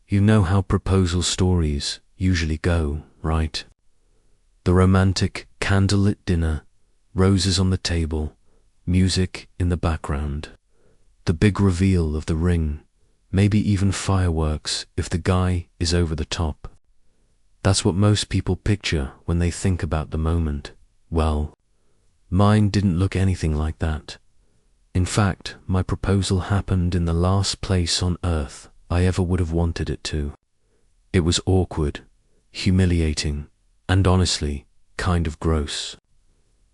You know how proposal stories usually go, right? The romantic, candlelit dinner, roses on the table, music in the background, the big reveal of the ring, maybe even fireworks if the guy is over the top. That's what most people picture when they think about the moment. Well, mine didn't look anything like that. In fact, my proposal happened in the last place on earth I ever would have wanted it to. It was awkward, humiliating, and honestly, kind of gross.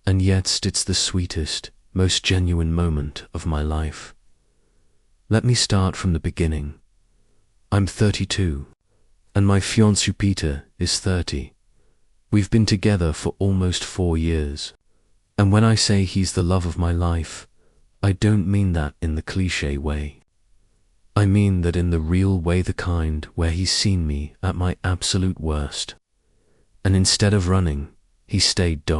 And yet it's the sweetest, most genuine moment of my life. Let me start from the beginning. I'm 32, and my fiancé Peter is 30. We've been together for almost 4 years. And when I say he's the love of my life, I don't mean that in the cliché way. I mean that in the real way, the kind where he's seen me at my absolute worst. And instead of running, he stayed.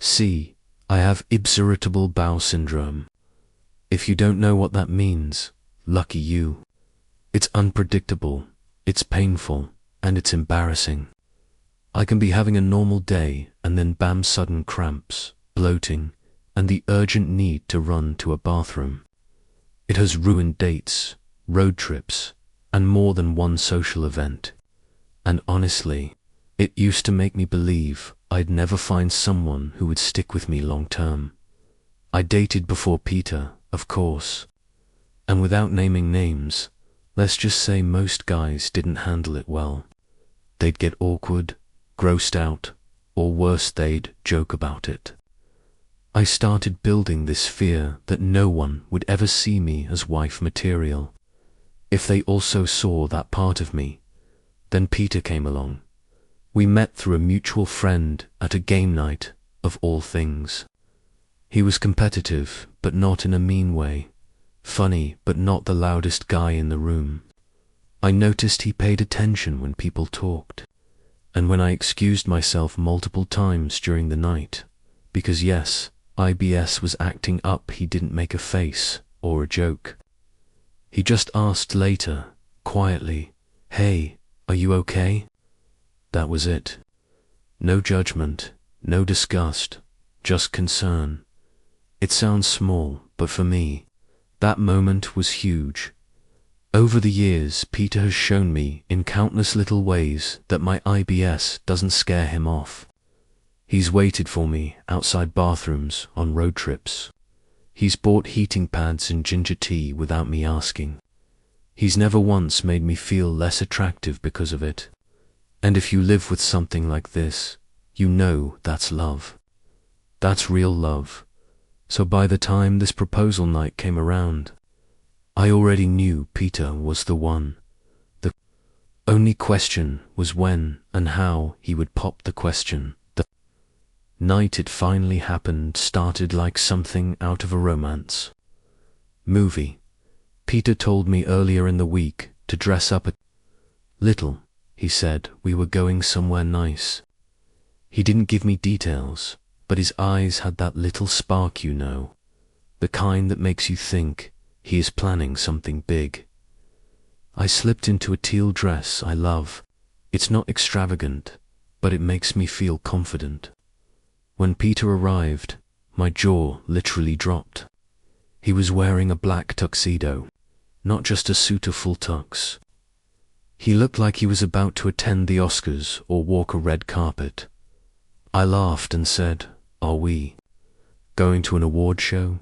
See, I have irritable bowel syndrome. If you don't know what that means, lucky you. It's unpredictable, it's painful, and it's embarrassing. I can be having a normal day and then bam, sudden cramps, bloating, and the urgent need to run to a bathroom. It has ruined dates, road trips, and more than one social event. And honestly, it used to make me believe I'd never find someone who would stick with me long term. I dated before Peter, of course. And without naming names, let's just say most guys didn't handle it well. They'd get awkward, grossed out, or worse, they'd joke about it. I started building this fear that no one would ever see me as wife material. If they also saw that part of me, then Peter came along. We met through a mutual friend at a game night, of all things. He was competitive, but not in a mean way. Funny, but not the loudest guy in the room. I noticed he paid attention when people talked. And when I excused myself multiple times during the night, because yes, IBS was acting up, he didn't make a face or a joke. He just asked later, quietly, "Hey, are you okay?" That was it. No judgment, no disgust, just concern. It sounds small, but for me, that moment was huge. Over the years, Peter has shown me in countless little ways that my IBS doesn't scare him off. He's waited for me outside bathrooms on road trips. He's bought heating pads and ginger tea without me asking. He's never once made me feel less attractive because of it. And if you live with something like this, you know that's love. That's real love. So by the time this proposal night came around, I already knew Peter was the one. The only question was when and how he would pop the question. The night it finally happened started like something out of a romance movie. Peter told me earlier in the week to dress up a little. He said we were going somewhere nice. He didn't give me details, but his eyes had that little spark, you know, the kind that makes you think he is planning something big. I slipped into a teal dress I love. It's not extravagant, but it makes me feel confident. When Peter arrived, my jaw literally dropped. He was wearing a black tuxedo, not just a suit of full tux. He looked like he was about to attend the Oscars or walk a red carpet. I laughed and said, "Are we going to an award show?"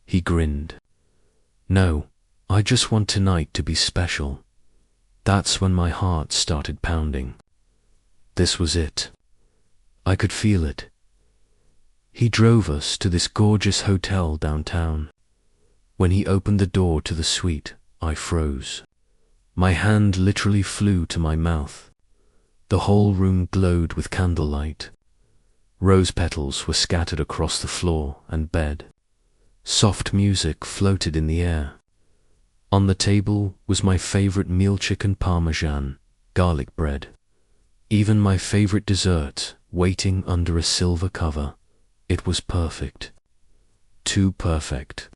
He grinned. "No, I just want tonight to be special." That's when my heart started pounding. This was it. I could feel it. He drove us to this gorgeous hotel downtown. When he opened the door to the suite, I froze. My hand literally flew to my mouth. The whole room glowed with candlelight. Rose petals were scattered across the floor and bed. Soft music floated in the air. On the table was my favorite meal, chicken parmesan, garlic bread. Even my favorite dessert, waiting under a silver cover. It was perfect. Too perfect.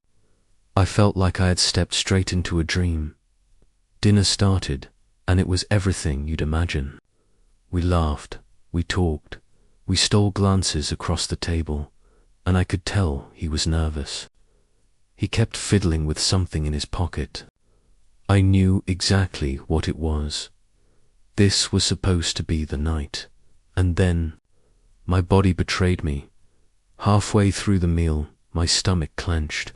I felt like I had stepped straight into a dream. Dinner started, and it was everything you'd imagine. We laughed, we talked, we stole glances across the table, and I could tell he was nervous. He kept fiddling with something in his pocket. I knew exactly what it was. This was supposed to be the night. And then, my body betrayed me. Halfway through the meal, my stomach clenched.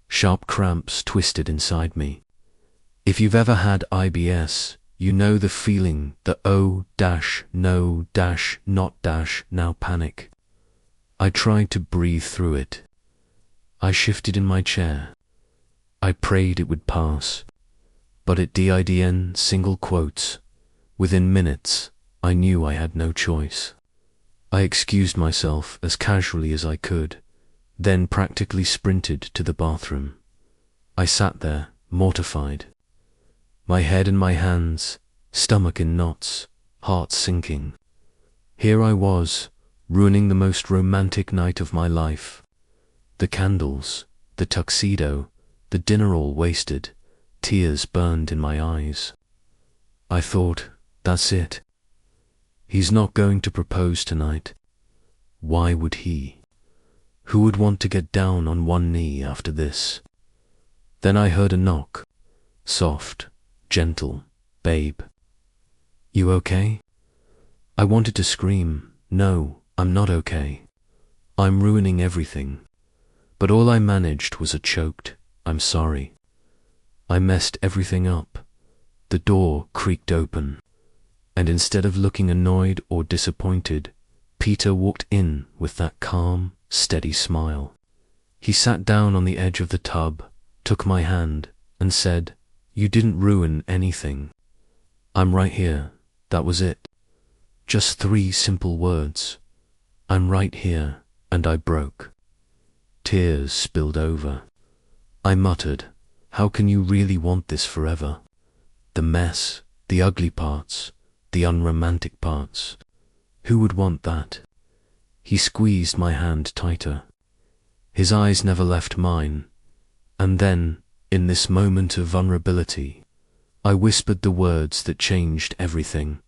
Sharp cramps twisted inside me. If you've ever had IBS, you know the feeling, the oh-no-not-now panic. I tried to breathe through it. I shifted in my chair. I prayed it would pass. But it didn't, single quotes. Within minutes, I knew I had no choice. I excused myself as casually as I could, then practically sprinted to the bathroom. I sat there, mortified. My head in my hands, stomach in knots, heart sinking. Here I was, ruining the most romantic night of my life. The candles, the tuxedo, the dinner all wasted, tears burned in my eyes. I thought, that's it. He's not going to propose tonight. Why would he? Who would want to get down on one knee after this? Then I heard a knock. Soft, gentle, babe. You okay? I wanted to scream, no, I'm not okay. I'm ruining everything. But all I managed was a choked, I'm sorry. I messed everything up. The door creaked open. And instead of looking annoyed or disappointed, Peter walked in with that calm, steady smile. He sat down on the edge of the tub, took my hand, and said, "You didn't ruin anything. I'm right here." That was it. Just 3 simple words. I'm right here, and I broke. Tears spilled over. I muttered, "How can you really want this forever? The mess, the ugly parts, the unromantic parts. Who would want that?" He squeezed my hand tighter. His eyes never left mine. And then, in this moment of vulnerability, I whispered the words that changed everything.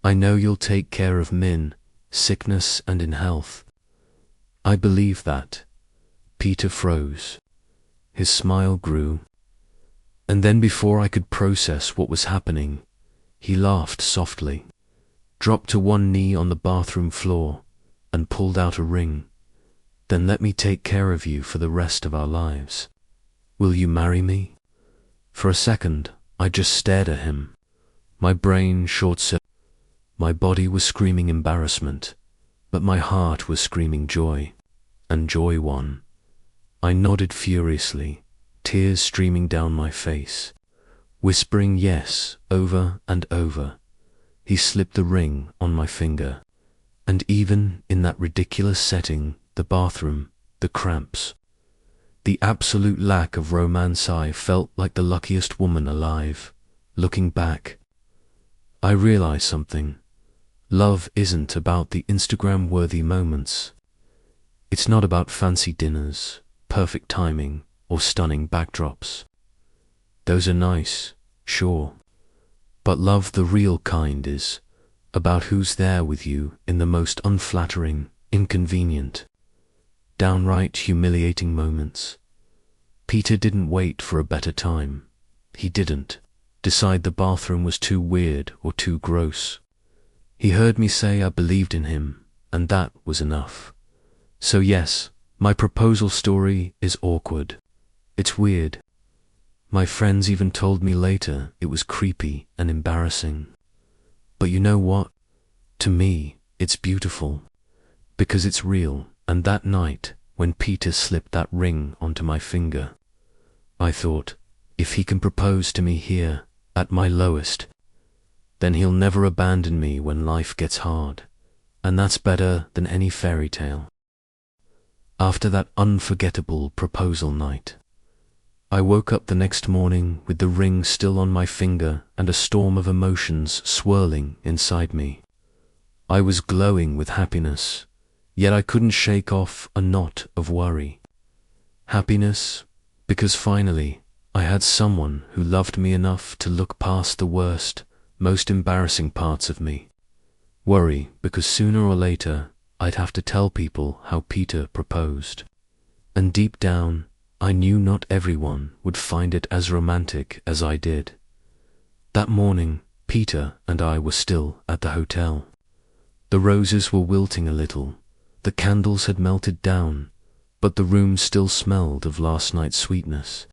"I know you'll take care of Min, sickness and in health." I believe that. Peter froze. His smile grew. And then before I could process what was happening, he laughed softly, dropped to one knee on the bathroom floor, and pulled out a ring. "Then let me take care of you for the rest of our lives. Will you marry me?" For a second, I just stared at him. My brain short-circuited. My body was screaming embarrassment, but my heart was screaming joy, and joy won. I nodded furiously, tears streaming down my face, whispering yes over and over. He slipped the ring on my finger, and even in that ridiculous setting, the bathroom, the cramps, the absolute lack of romance, I felt like the luckiest woman alive. Looking back, I realized something. Love isn't about the Instagram-worthy moments. It's not about fancy dinners, perfect timing, or stunning backdrops. Those are nice, sure. But love, the real kind, is about who's there with you in the most unflattering, inconvenient, downright humiliating moments. Peter didn't wait for a better time. He didn't decide the bathroom was too weird or too gross. He heard me say I believed in him, and that was enough. So yes, my proposal story is awkward. It's weird. My friends even told me later it was creepy and embarrassing. But you know what? To me, it's beautiful. Because it's real, and that night, when Peter slipped that ring onto my finger, I thought, if he can propose to me here, at my lowest, then he'll never abandon me when life gets hard, and that's better than any fairy tale. After that unforgettable proposal night, I woke up the next morning with the ring still on my finger and a storm of emotions swirling inside me. I was glowing with happiness, yet I couldn't shake off a knot of worry. Happiness, because finally I had someone who loved me enough to look past the worst, most embarrassing parts of me. Worry, because sooner or later, I'd have to tell people how Peter proposed. And deep down, I knew not everyone would find it as romantic as I did. That morning, Peter and I were still at the hotel. The roses were wilting a little, the candles had melted down, but the room still smelled of last night's sweetness.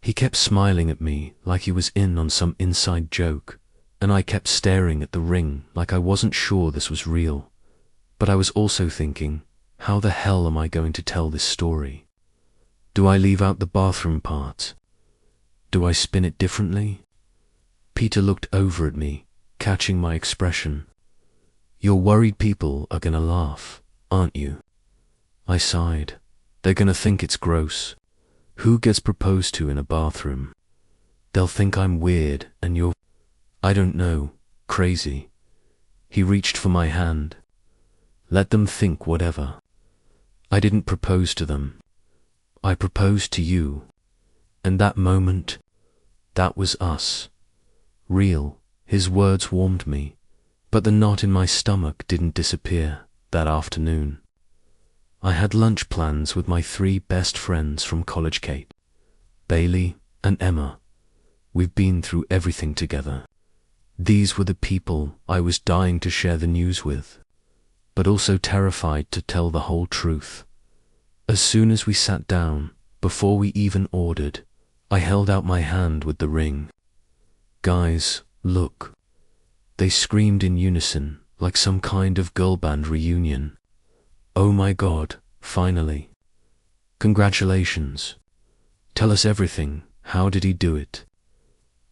He kept smiling at me like he was in on some inside joke, and I kept staring at the ring like I wasn't sure this was real. But I was also thinking, how the hell am I going to tell this story? Do I leave out the bathroom part? Do I spin it differently? Peter looked over at me, catching my expression. You're worried people are gonna laugh, aren't you? I sighed. They're gonna think it's gross. Who gets proposed to in a bathroom? They'll think I'm weird and you're, I don't know, crazy. He reached for my hand. Let them think whatever. I didn't propose to them. I proposed to you. And that moment, that was us. Real. His words warmed me, but the knot in my stomach didn't disappear that afternoon. I had lunch plans with my 3 best friends from college, Kate, Bailey, and Emma. We've been through everything together. These were the people I was dying to share the news with, but also terrified to tell the whole truth. As soon as we sat down, before we even ordered, I held out my hand with the ring. Guys, look. They screamed in unison, like some kind of girl band reunion. Oh my God, finally. Congratulations. Tell us everything. How did he do it?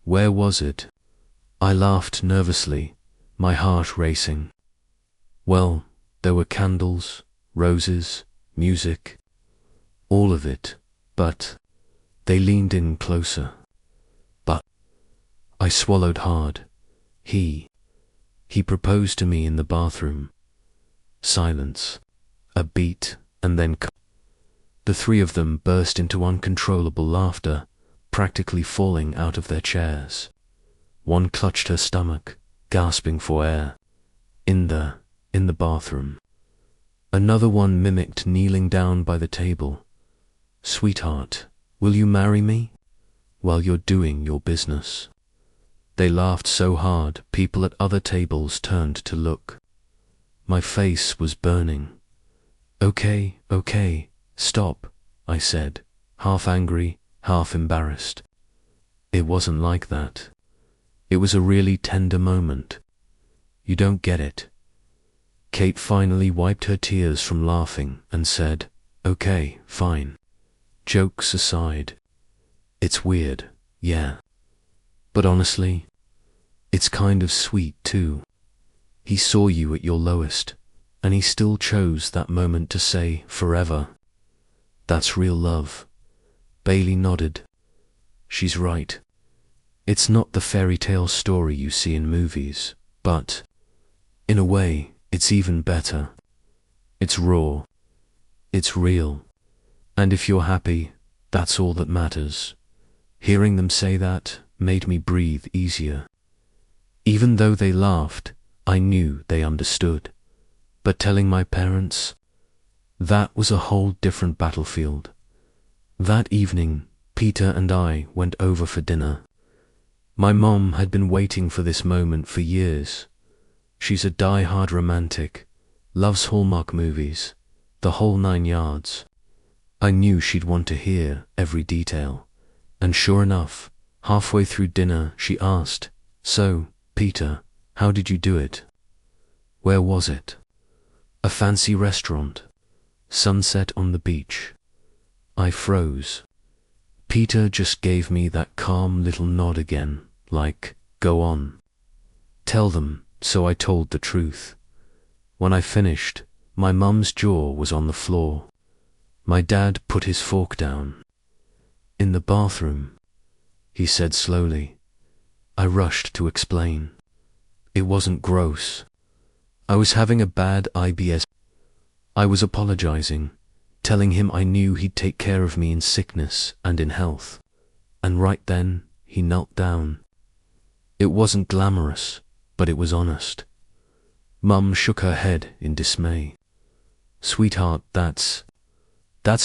Where was it? I laughed nervously, my heart racing. Well, there were candles, roses, music, all of it, but they leaned in closer. But I swallowed hard. He proposed to me in the bathroom. Silence. A beat, and then the 3 of them burst into uncontrollable laughter, practically falling out of their chairs. One clutched her stomach, gasping for air. In the bathroom. Another one mimicked kneeling down by the table. Sweetheart, will you marry me? While you're doing your business. They laughed so hard, people at other tables turned to look. My face was burning. Okay, stop, I said, half angry, half embarrassed. It wasn't like that. It was a really tender moment. You don't get it. Kate finally wiped her tears from laughing and said, okay, fine. Jokes aside. It's weird, yeah. But honestly, it's kind of sweet too. He saw you at your lowest, and he still chose that moment to say forever. That's real love. Bailey nodded. She's right. It's not the fairy tale story you see in movies, but, in a way, it's even better. It's raw. It's real. And if you're happy, that's all that matters. Hearing them say that made me breathe easier. Even though they laughed, I knew they understood. But telling my parents, that was a whole different battlefield. That evening, Peter and I went over for dinner. My mom had been waiting for this moment for years. She's a die-hard romantic, loves Hallmark movies, the whole 9 yards. I knew she'd want to hear every detail. And sure enough, halfway through dinner she asked, so, Peter, how did you do it? Where was it? A fancy restaurant. Sunset on the beach. I froze. Peter just gave me that calm little nod again, like, go on. Tell them, so I told the truth. When I finished, my mum's jaw was on the floor. My dad put his fork down. In the bathroom, he said slowly. I rushed to explain. It wasn't gross. I was having a bad IBS. I was apologizing, telling him I knew he'd take care of me in sickness and in health. and right then, he knelt down. It wasn't glamorous, but it was honest. Mum shook her head in dismay. Sweetheart, that's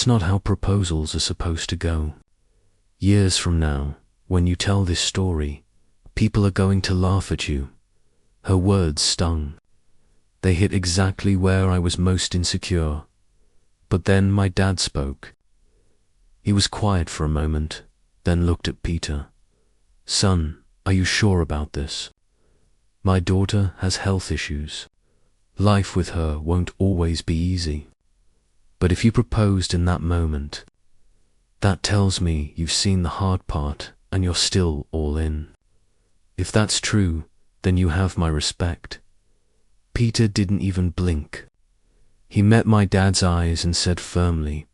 not how proposals are supposed to go. Years from now, when you tell this story, people are going to laugh at you. Her words stung. They hit exactly where I was most insecure. But then my dad spoke. He was quiet for a moment, then looked at Peter. Son, are you sure about this? My daughter has health issues. Life with her won't always be easy. But if you proposed in that moment, that tells me you've seen the hard part and you're still all in. If that's true, then you have my respect. Peter didn't even blink. He met my dad's eyes and said firmly,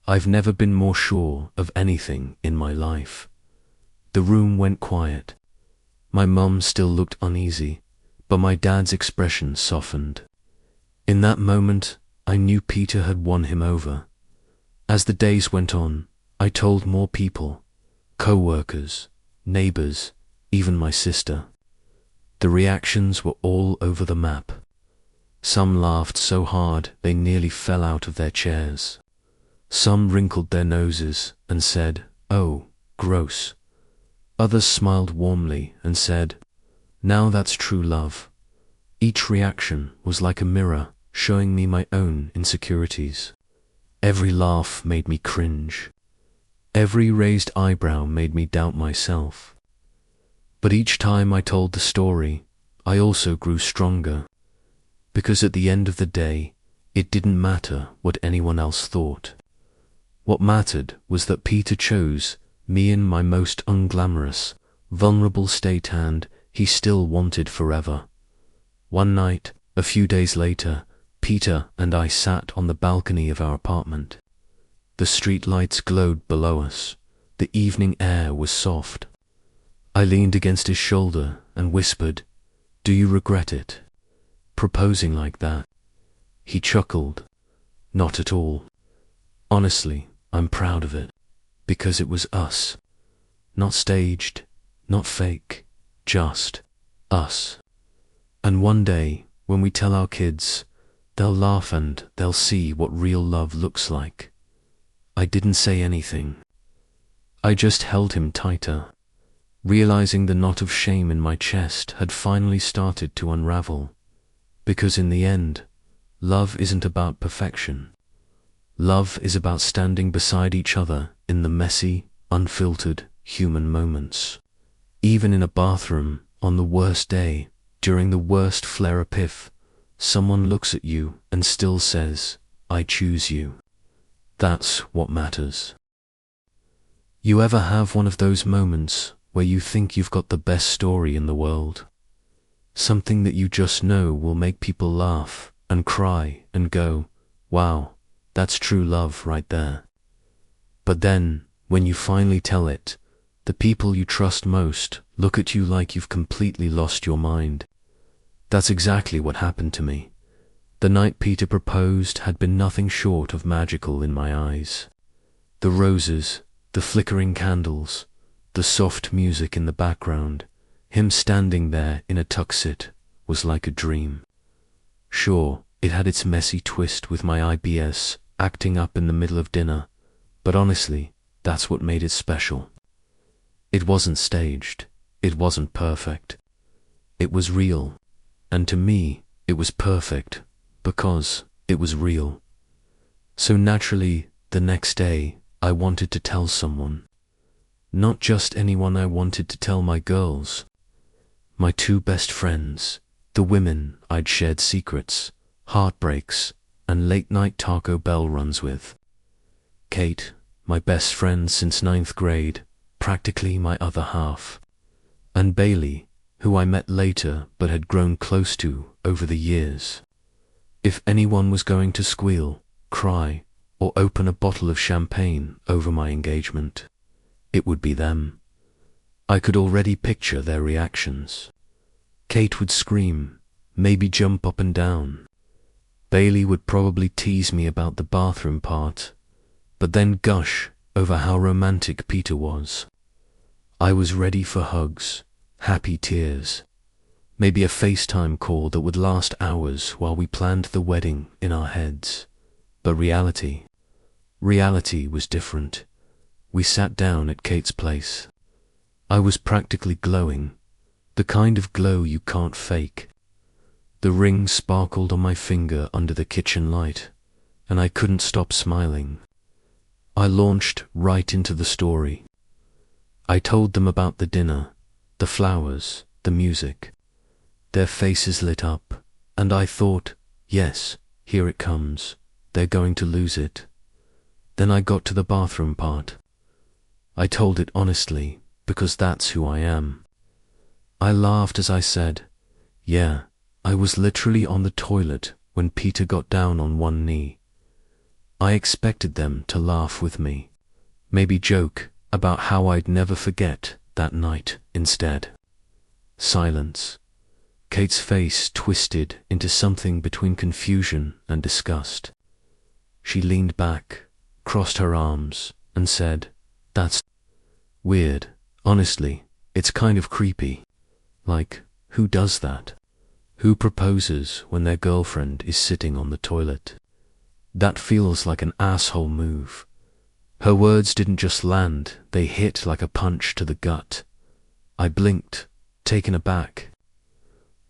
I've never been more sure of anything in my life. The room went quiet. My mum still looked uneasy, but my dad's expression softened. In that moment, I knew Peter had won him over. As the days went on, I told more people, co-workers, neighbors, even my sister. The reactions were all over the map. Some laughed so hard they nearly fell out of their chairs. Some wrinkled their noses and said, "Oh, gross." Others smiled warmly and said, "Now that's true love." Each reaction was like a mirror showing me my own insecurities. Every laugh made me cringe. Every raised eyebrow made me doubt myself. But each time I told the story, I also grew stronger. Because at the end of the day, it didn't matter what anyone else thought. What mattered was that Peter chose me in my most unglamorous, vulnerable state, and he still wanted forever. One night, a few days later, Peter and I sat on the balcony of our apartment. The street lights glowed below us. The evening air was soft. I leaned against his shoulder and whispered, "Do you regret it? Proposing like that?" He chuckled. "Not at all. Honestly, I'm proud of it. Because it was us. Not staged, not fake, just us. And one day, when we tell our kids, they'll laugh and they'll see what real love looks like." I didn't say anything. I just held him tighter, realizing the knot of shame in my chest had finally started to unravel. Because in the end, love isn't about perfection. Love is about standing beside each other in the messy, unfiltered, human moments. Even in a bathroom, on the worst day, during the worst flare-up, if someone looks at you and still says, "I choose you." That's what matters. You ever have one of those moments where you think you've got the best story in the world? Something that you just know will make people laugh and cry and go, "Wow, that's true love right there." But then, when you finally tell it, the people you trust most look at you like you've completely lost your mind. That's exactly what happened to me. The night Peter proposed had been nothing short of magical in my eyes. The roses, the flickering candles, the soft music in the background, him standing there in a tuxedo, was like a dream. Sure, it had its messy twist with my IBS acting up in the middle of dinner, but honestly, that's what made it special. It wasn't staged, it wasn't perfect. It was real, and to me, it was perfect because it was real. So naturally, the next day, I wanted to tell someone. Not just anyone. I wanted to tell my girls. My two best friends, the women I'd shared secrets, heartbreaks, and late-night Taco Bell runs with. Kate, my best friend since 9th grade, practically my other half. And Bailey, who I met later but had grown close to over the years. If anyone was going to squeal, cry, or open a bottle of champagne over my engagement, it would be them. I could already picture their reactions. Kate would scream, maybe jump up and down. Bailey would probably tease me about the bathroom part, but then gush over how romantic Peter was. I was ready for hugs, happy tears, maybe a FaceTime call that would last hours while we planned the wedding in our heads. But reality was different. We sat down at Kate's place. I was practically glowing, the kind of glow you can't fake. The ring sparkled on my finger under the kitchen light, and I couldn't stop smiling. I launched right into the story. I told them about the dinner, the flowers, the music. Their faces lit up, and I thought, yes, here it comes. They're going to lose it. Then I got to the bathroom part. I told it honestly, because that's who I am. I laughed as I said, yeah, I was literally on the toilet when Peter got down on one knee. I expected them to laugh with me, maybe joke about how I'd never forget that night. Instead, silence. Kate's face twisted into something between confusion and disgust. She leaned back, crossed her arms, and said, "That's weird. Honestly, it's kind of creepy. Like, who does that? Who proposes when their girlfriend is sitting on the toilet? That feels like an asshole move." Her words didn't just land, they hit like a punch to the gut. I blinked, taken aback.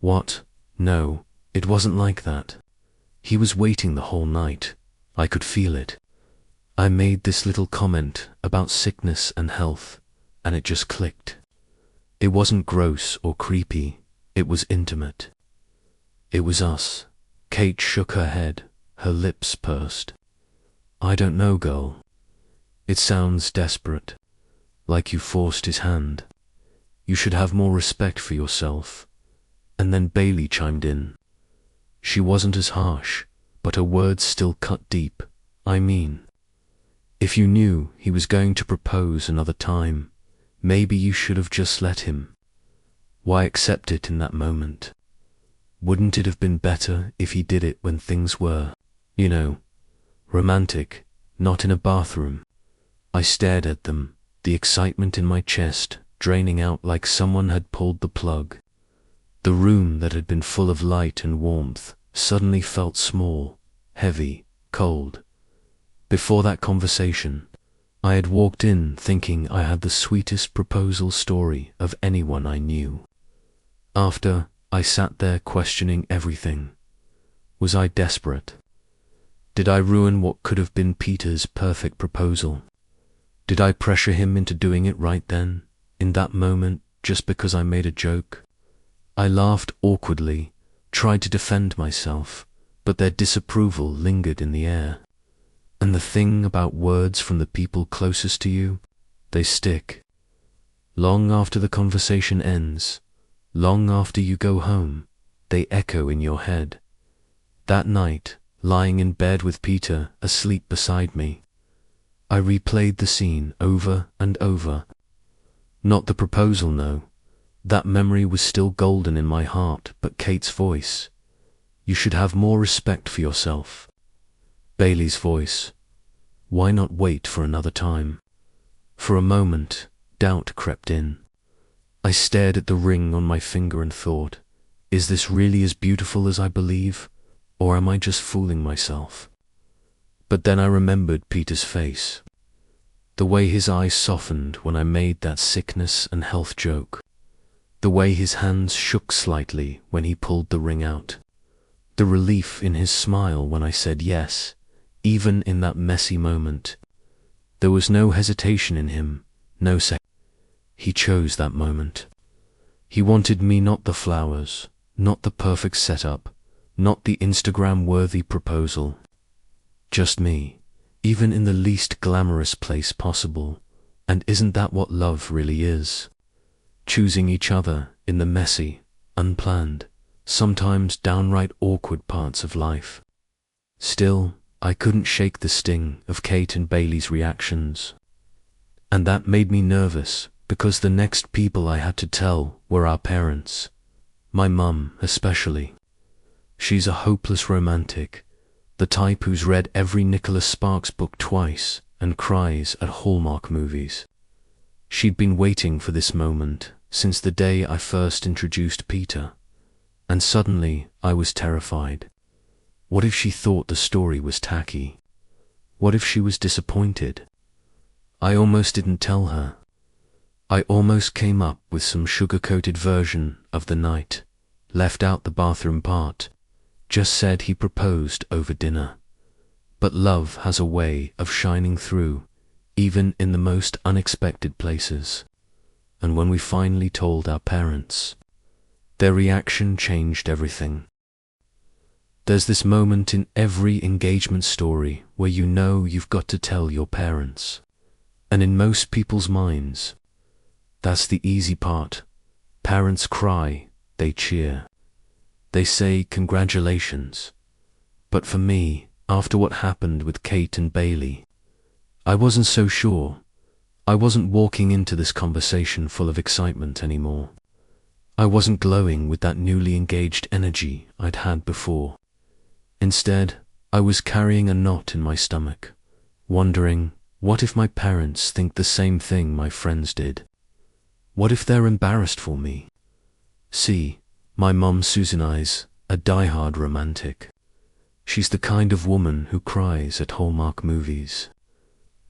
What? No, it wasn't like that. He was waiting the whole night. I could feel it. I made this little comment about sickness and health, and it just clicked. It wasn't gross or creepy, it was intimate. It was us. Kate shook her head, her lips pursed. "I don't know, girl. It sounds desperate, like you forced his hand. You should have more respect for yourself." And then Bailey chimed in. She wasn't as harsh, but her words still cut deep. "I mean, if you knew he was going to propose another time, maybe you should have just let him. Why accept it in that moment? Wouldn't it have been better if he did it when things were, romantic, not in a bathroom?" I stared at them, the excitement in my chest draining out like someone had pulled the plug. The room that had been full of light and warmth suddenly felt small, heavy, cold. Before that conversation, I had walked in thinking I had the sweetest proposal story of anyone I knew. After, I sat there questioning everything. Was I desperate? Did I ruin what could have been Peter's perfect proposal? Did I pressure him into doing it right then, in that moment, just because I made a joke? I laughed awkwardly, tried to defend myself, but their disapproval lingered in the air. And the thing about words from the people closest to you, they stick. Long after the conversation ends, long after you go home, they echo in your head. That night, lying in bed with Peter asleep beside me, I replayed the scene over and over. Not the proposal, no. That memory was still golden in my heart, but Kate's voice. "You should have more respect for yourself." Bailey's voice. "Why not wait for another time?" For a moment, doubt crept in. I stared at the ring on my finger and thought, is this really as beautiful as I believe, or am I just fooling myself? But then I remembered Peter's face. The way his eyes softened when I made that sickness and health joke. The way his hands shook slightly when he pulled the ring out. The relief in his smile when I said yes, even in that messy moment. There was no hesitation in him, no second. He chose that moment. He wanted me, not the flowers, not the perfect setup, not the Instagram-worthy proposal. Just me, even in the least glamorous place possible. And isn't that what love really is? Choosing each other in the messy, unplanned, sometimes downright awkward parts of life. Still, I couldn't shake the sting of Kate and Bailey's reactions. And that made me nervous, because the next people I had to tell were our parents. My mum, especially. She's a hopeless romantic, the type who's read every Nicholas Sparks book twice and cries at Hallmark movies. She'd been waiting for this moment since the day I first introduced Peter, and suddenly I was terrified. What if she thought the story was tacky? What if she was disappointed? I almost didn't tell her. I almost came up with some sugar-coated version of the night, left out the bathroom part, just said he proposed over dinner. But love has a way of shining through, even in the most unexpected places. And when we finally told our parents, their reaction changed everything. There's this moment in every engagement story where you know you've got to tell your parents. And in most people's minds, that's the easy part. Parents cry, they cheer. They say congratulations. But for me, after what happened with Kate and Bailey, I wasn't so sure. I wasn't walking into this conversation full of excitement anymore. I wasn't glowing with that newly engaged energy I'd had before. Instead, I was carrying a knot in my stomach, wondering, what if my parents think the same thing my friends did? What if they're embarrassed for me? See, my mum Susan I's a die-hard romantic. She's the kind of woman who cries at Hallmark movies,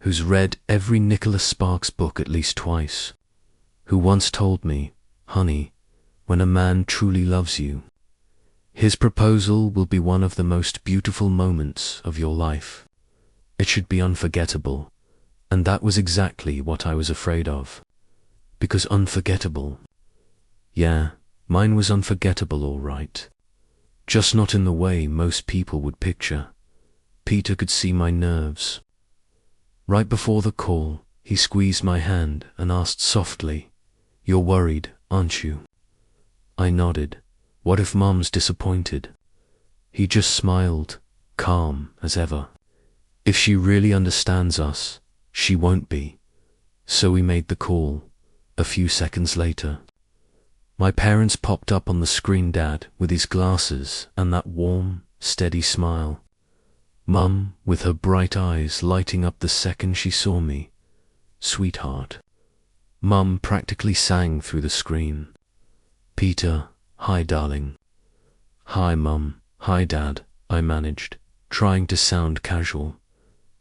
who's read every Nicholas Sparks book at least twice, who once told me, honey, when a man truly loves you, his proposal will be one of the most beautiful moments of your life. It should be unforgettable, and that was exactly what I was afraid of. Because unforgettable, yeah, mine was unforgettable all right. Just not in the way most people would picture. Peter could see my nerves. Right before the call, he squeezed my hand and asked softly, "You're worried, aren't you?" I nodded. What if Mum's disappointed? He just smiled, calm as ever. If she really understands us, she won't be. So we made the call. A few seconds later, my parents popped up on the screen, Dad with his glasses and that warm, steady smile. Mum with her bright eyes lighting up the second she saw me. Sweetheart. Mum practically sang through the screen. Peter, hi darling. Hi Mum, hi Dad, I managed, trying to sound casual.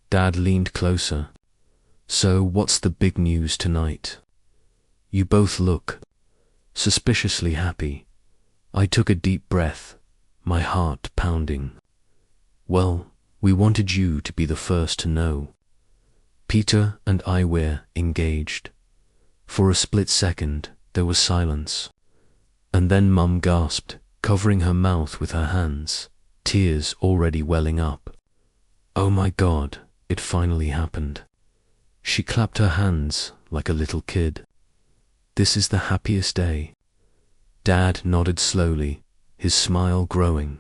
Dad leaned closer. So what's the big news tonight? You both look suspiciously happy. I took a deep breath, my heart pounding. Well, we wanted you to be the first to know. Peter and I were engaged. For a split second, there was silence. And then Mum gasped, covering her mouth with her hands, tears already welling up. Oh my God, it finally happened. She clapped her hands like a little kid. This is the happiest day. Dad nodded slowly, his smile growing.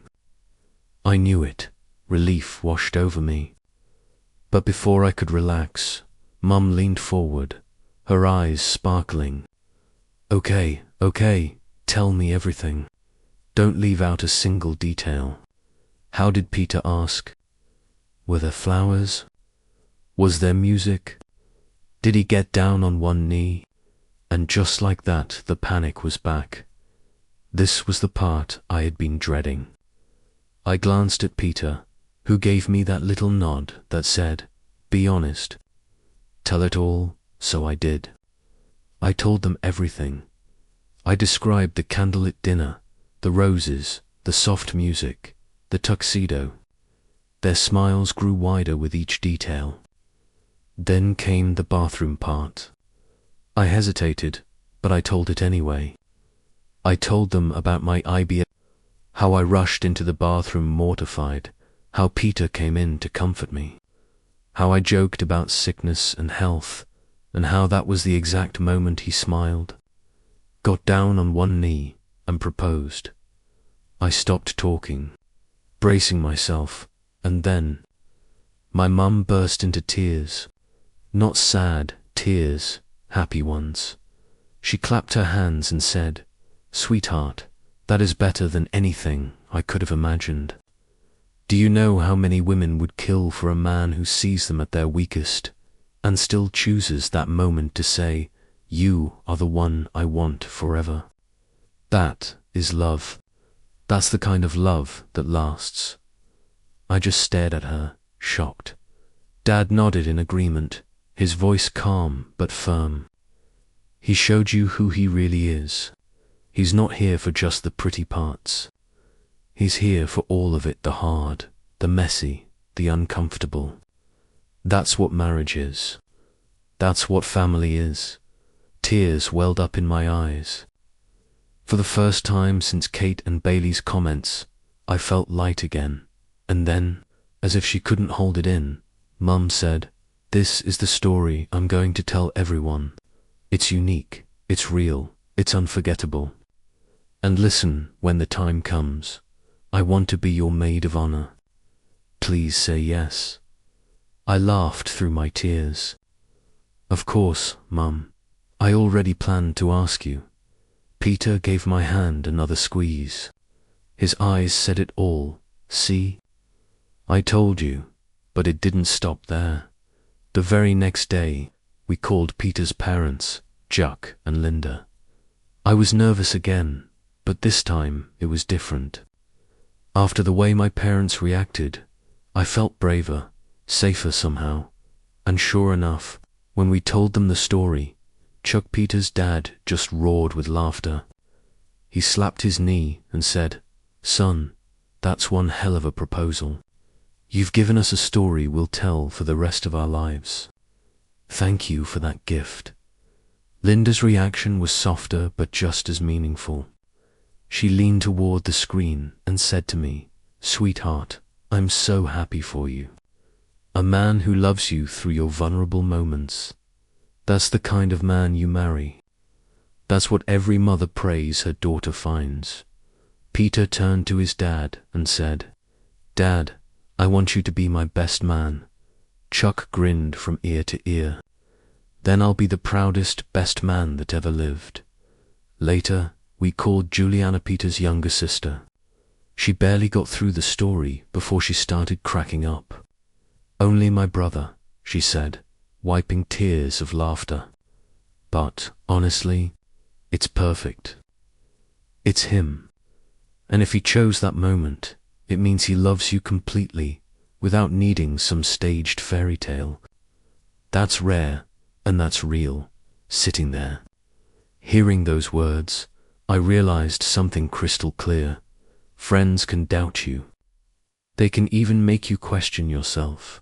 I knew it. Relief washed over me. But before I could relax, Mum leaned forward, her eyes sparkling. Okay, tell me everything. Don't leave out a single detail. How did Peter ask? Were there flowers? Was there music? Did he get down on one knee? And just like that, the panic was back. This was the part I had been dreading. I glanced at Peter, who gave me that little nod that said, "Be honest." Tell it all, so I did. I told them everything. I described the candlelit dinner, the roses, the soft music, the tuxedo. Their smiles grew wider with each detail. Then came the bathroom part. I hesitated, but I told it anyway. I told them about my IBS, how I rushed into the bathroom mortified, how Peter came in to comfort me, how I joked about sickness and health, and how that was the exact moment he smiled, got down on one knee, and proposed. I stopped talking, bracing myself, and then my mum burst into tears. Not sad tears, happy ones. She clapped her hands and said, "Sweetheart, that is better than anything I could have imagined. Do you know how many women would kill for a man who sees them at their weakest and still chooses that moment to say, You are the one I want forever. That is love. That's the kind of love that lasts. I just stared at her, shocked. Dad nodded in agreement, his voice calm but firm. He showed you who he really is. He's not here for just the pretty parts. He's here for all of it, the hard, the messy, the uncomfortable. That's what marriage is. That's what family is. Tears welled up in my eyes. For the first time since Kate and Bailey's comments, I felt light again. And then, as if she couldn't hold it in, Mum said, "This is the story I'm going to tell everyone. It's unique, it's real, it's unforgettable. And listen when the time comes. I want to be your maid of honor. Please say yes." I laughed through my tears. "Of course, Mum. I already planned to ask you." Peter gave my hand another squeeze. His eyes said it all. "See? I told you." But it didn't stop there. The very next day, we called Peter's parents, Chuck and Linda. I was nervous again, but this time it was different. After the way my parents reacted, I felt braver, safer somehow. And sure enough, when we told them the story, Chuck Peter's dad just roared with laughter. He slapped his knee and said, "Son, that's one hell of a proposal. You've given us a story we'll tell for the rest of our lives. Thank you for that gift." Linda's reaction was softer but just as meaningful. She leaned toward the screen and said to me, "Sweetheart, I'm so happy for you. A man who loves you through your vulnerable moments. That's the kind of man you marry. That's what every mother prays her daughter finds." Peter turned to his dad and said, "Dad, I want you to be my best man." Chuck grinned from ear to ear. "Then I'll be the proudest, best man that ever lived." Later, we called Juliana Peter's younger sister. She barely got through the story before she started cracking up. "Only my brother," she said, wiping tears of laughter. "But, honestly, it's perfect. It's him. And if he chose that moment, it means he loves you completely, without needing some staged fairy tale. That's rare, and that's real." Sitting there, hearing those words, I realized something crystal clear. Friends can doubt you. They can even make you question yourself.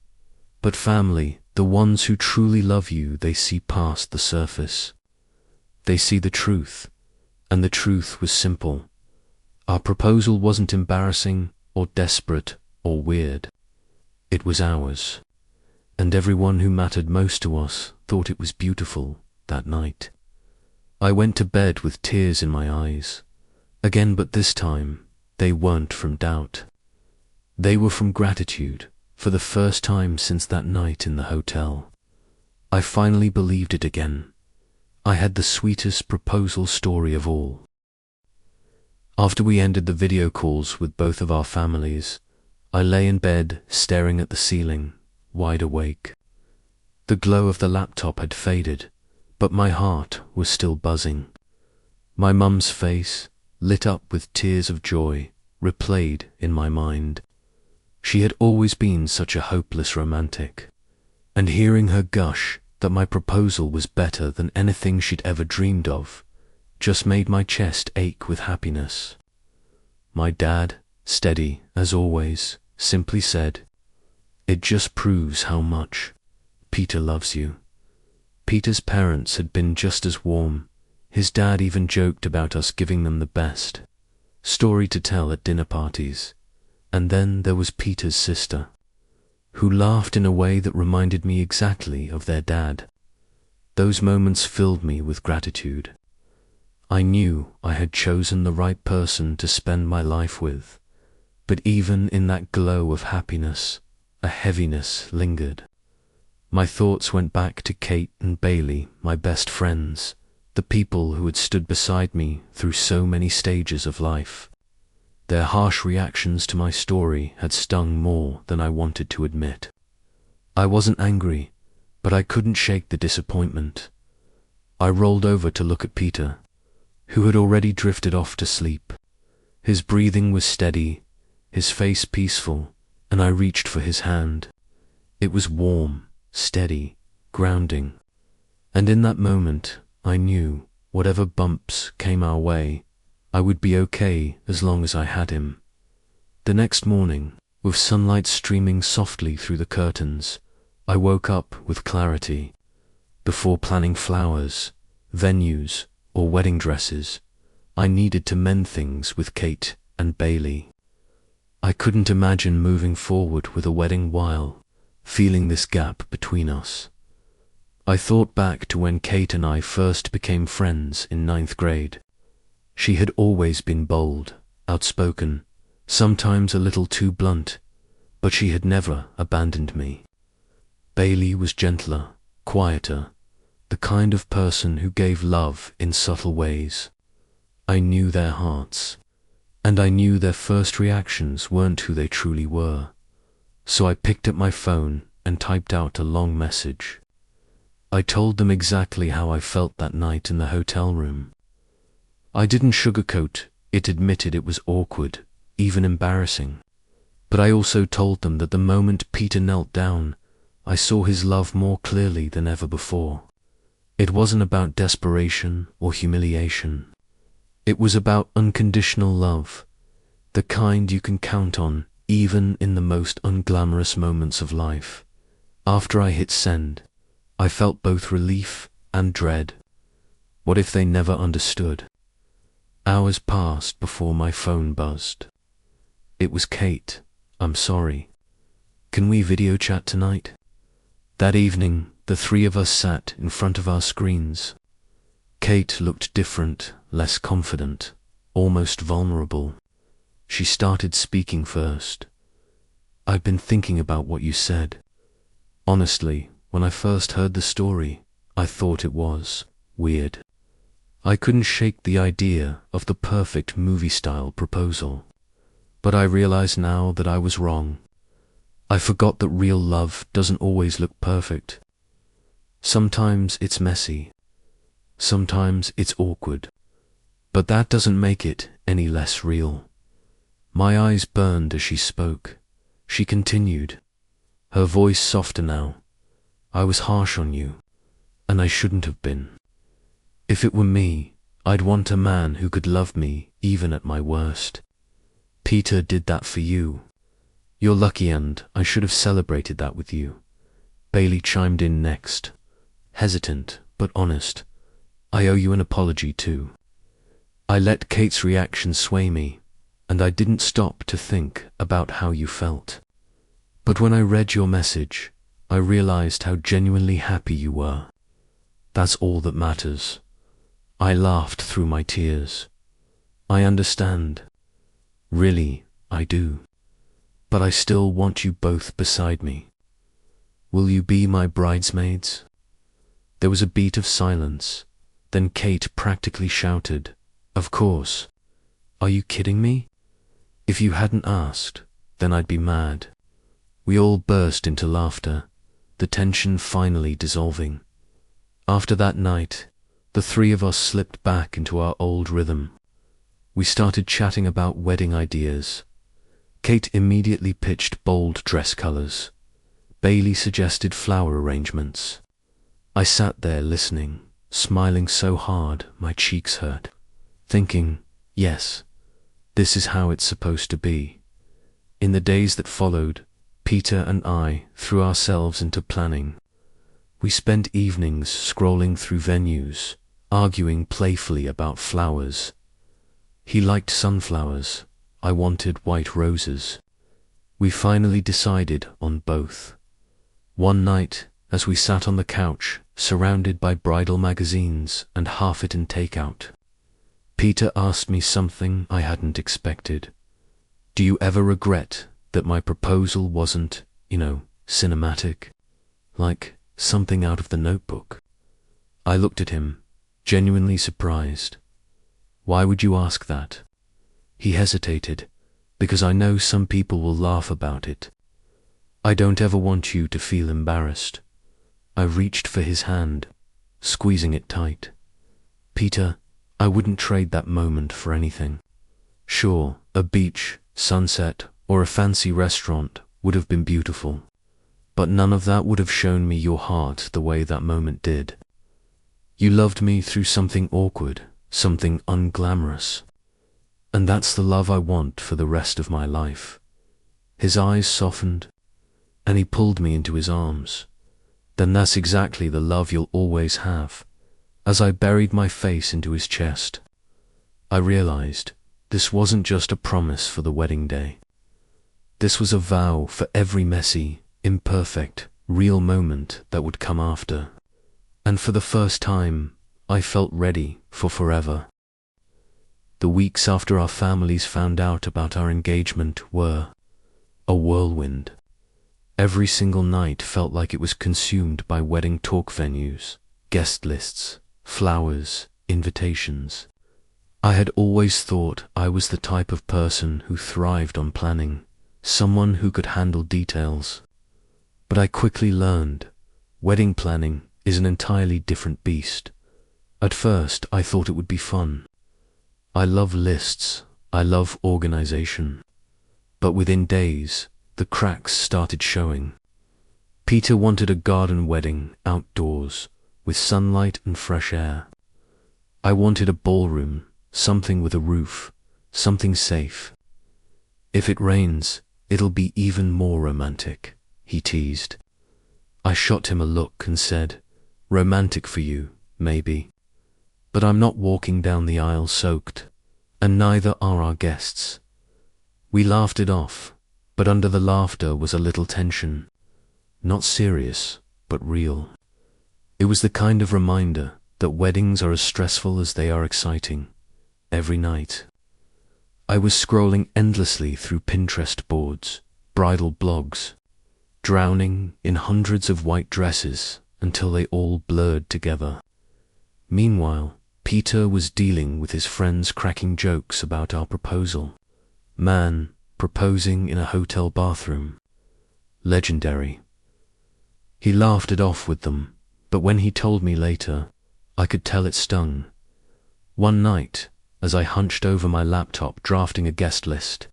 But family, the ones who truly love you, they see past the surface. They see the truth, and the truth was simple. Our proposal wasn't embarrassing or desperate or weird. It was ours, and everyone who mattered most to us thought it was beautiful that night. I went to bed with tears in my eyes. Again, but this time, they weren't from doubt. They were from gratitude, for the first time since that night in the hotel. I finally believed it again. I had the sweetest proposal story of all. After we ended the video calls with both of our families, I lay in bed staring at the ceiling, wide awake. The glow of the laptop had faded, but my heart was still buzzing. My mum's face, lit up with tears of joy, replayed in my mind. She had always been such a hopeless romantic, and hearing her gush that my proposal was better than anything she'd ever dreamed of just made my chest ache with happiness. My dad, steady as always, simply said, "It just proves how much Peter loves you." Peter's parents had been just as warm. His dad even joked about us giving them the best story to tell at dinner parties. And then there was Peter's sister, who laughed in a way that reminded me exactly of their dad. Those moments filled me with gratitude. I knew I had chosen the right person to spend my life with, but even in that glow of happiness, a heaviness lingered. My thoughts went back to Kate and Bailey, my best friends, the people who had stood beside me through so many stages of life. Their harsh reactions to my story had stung more than I wanted to admit. I wasn't angry, but I couldn't shake the disappointment. I rolled over to look at Peter, who had already drifted off to sleep. His breathing was steady, his face peaceful, and I reached for his hand. It was warm, steady, grounding. And in that moment, I knew, whatever bumps came our way, I would be okay as long as I had him. The next morning, with sunlight streaming softly through the curtains, I woke up with clarity. Before planning flowers, venues, or wedding dresses, I needed to mend things with Kate and Bailey. I couldn't imagine moving forward with a wedding while feeling this gap between us. I thought back to when Kate and I first became friends in 9th grade. She had always been bold, outspoken, sometimes a little too blunt, but she had never abandoned me. Bailey was gentler, quieter, the kind of person who gave love in subtle ways. I knew their hearts, and I knew their first reactions weren't who they truly were. So I picked up my phone and typed out a long message. I told them exactly how I felt that night in the hotel room. I didn't sugarcoat it, admitted it was awkward, even embarrassing. But I also told them that the moment Peter knelt down, I saw his love more clearly than ever before. It wasn't about desperation or humiliation. It was about unconditional love, the kind you can count on even in the most unglamorous moments of life. After I hit send, I felt both relief and dread. What if they never understood? Hours passed before my phone buzzed. It was Kate. I'm sorry. Can we video chat tonight? That evening, the three of us sat in front of our screens. Kate looked different, less confident, almost vulnerable. She started speaking first. I've been thinking about what you said. Honestly, when I first heard the story, I thought it was weird. I couldn't shake the idea of the perfect movie-style proposal. But I realize now that I was wrong. I forgot that real love doesn't always look perfect. Sometimes it's messy. Sometimes it's awkward. But that doesn't make it any less real. My eyes burned as she spoke. She continued, her voice softer now. I was harsh on you, and I shouldn't have been. If it were me, I'd want a man who could love me even at my worst. Peter did that for you. You're lucky, and I should have celebrated that with you. Bailey chimed in next, hesitant but honest. I owe you an apology too. I let Kate's reaction sway me, and I didn't stop to think about how you felt. But when I read your message, I realized how genuinely happy you were. That's all that matters. I laughed through my tears. I understand. Really, I do. But I still want you both beside me. Will you be my bridesmaids? There was a beat of silence. Then Kate practically shouted, Of course. Are you kidding me? If you hadn't asked, then I'd be mad. We all burst into laughter, the tension finally dissolving. After that night, the three of us slipped back into our old rhythm. We started chatting about wedding ideas. Kate immediately pitched bold dress colors. Bailey suggested flower arrangements. I sat there listening, smiling so hard my cheeks hurt, thinking, yes, this is how it's supposed to be. In the days that followed, Peter and I threw ourselves into planning. We spent evenings scrolling through venues, arguing playfully about flowers. He liked sunflowers. I wanted white roses. We finally decided on both. One night, as we sat on the couch, surrounded by bridal magazines and half-eaten takeout, Peter asked me something I hadn't expected. Do you ever regret that my proposal wasn't, cinematic? Like something out of The Notebook? I looked at him, genuinely surprised. Why would you ask that? He hesitated, because I know some people will laugh about it. I don't ever want you to feel embarrassed. I reached for his hand, squeezing it tight. Peter, I wouldn't trade that moment for anything. Sure, a beach, sunset, or a fancy restaurant would have been beautiful, but none of that would have shown me your heart the way that moment did. You loved me through something awkward, something unglamorous. And that's the love I want for the rest of my life. His eyes softened, and he pulled me into his arms. Then that's exactly the love you'll always have. As I buried my face into his chest, I realized this wasn't just a promise for the wedding day. This was a vow for every messy, imperfect, real moment that would come after. And for the first time, I felt ready for forever. The weeks after our families found out about our engagement were a whirlwind. Every single night felt like it was consumed by wedding talk venues, guest lists, flowers, invitations. I had always thought I was the type of person who thrived on planning, someone who could handle details. But I quickly learned, wedding planning is an entirely different beast. At first, I thought it would be fun. I love lists, I love organization. But within days, the cracks started showing. Peter wanted a garden wedding outdoors, with sunlight and fresh air. I wanted a ballroom, something with a roof, something safe. If it rains, it'll be even more romantic, he teased. I shot him a look and said, romantic for you, maybe. But I'm not walking down the aisle soaked, and neither are our guests. We laughed it off, but under the laughter was a little tension. Not serious, but real. It was the kind of reminder that weddings are as stressful as they are exciting, every night. I was scrolling endlessly through Pinterest boards, bridal blogs, drowning in hundreds of white dresses until they all blurred together. Meanwhile, Peter was dealing with his friends cracking jokes about our proposal. Man proposing in a hotel bathroom. Legendary. He laughed it off with them, but when he told me later, I could tell it stung. One night, as I hunched over my laptop drafting a guest list,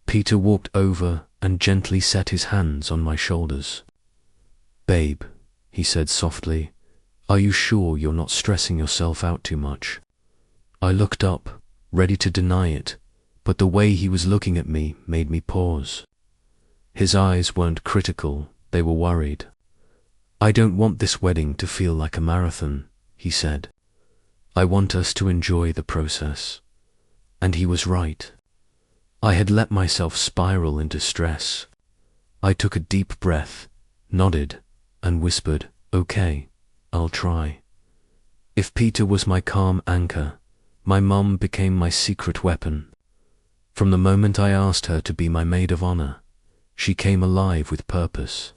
Peter walked over and gently set his hands on my shoulders. Babe, he said softly, are you sure you're not stressing yourself out too much? I looked up, ready to deny it, but the way he was looking at me made me pause. His eyes weren't critical, they were worried. I don't want this wedding to feel like a marathon, he said. I want us to enjoy the process. And he was right. I had let myself spiral into stress. I took a deep breath, nodded, and whispered, okay, I'll try. If Peter was my calm anchor, my mum became my secret weapon. From the moment I asked her to be my maid of honor, she came alive with purpose.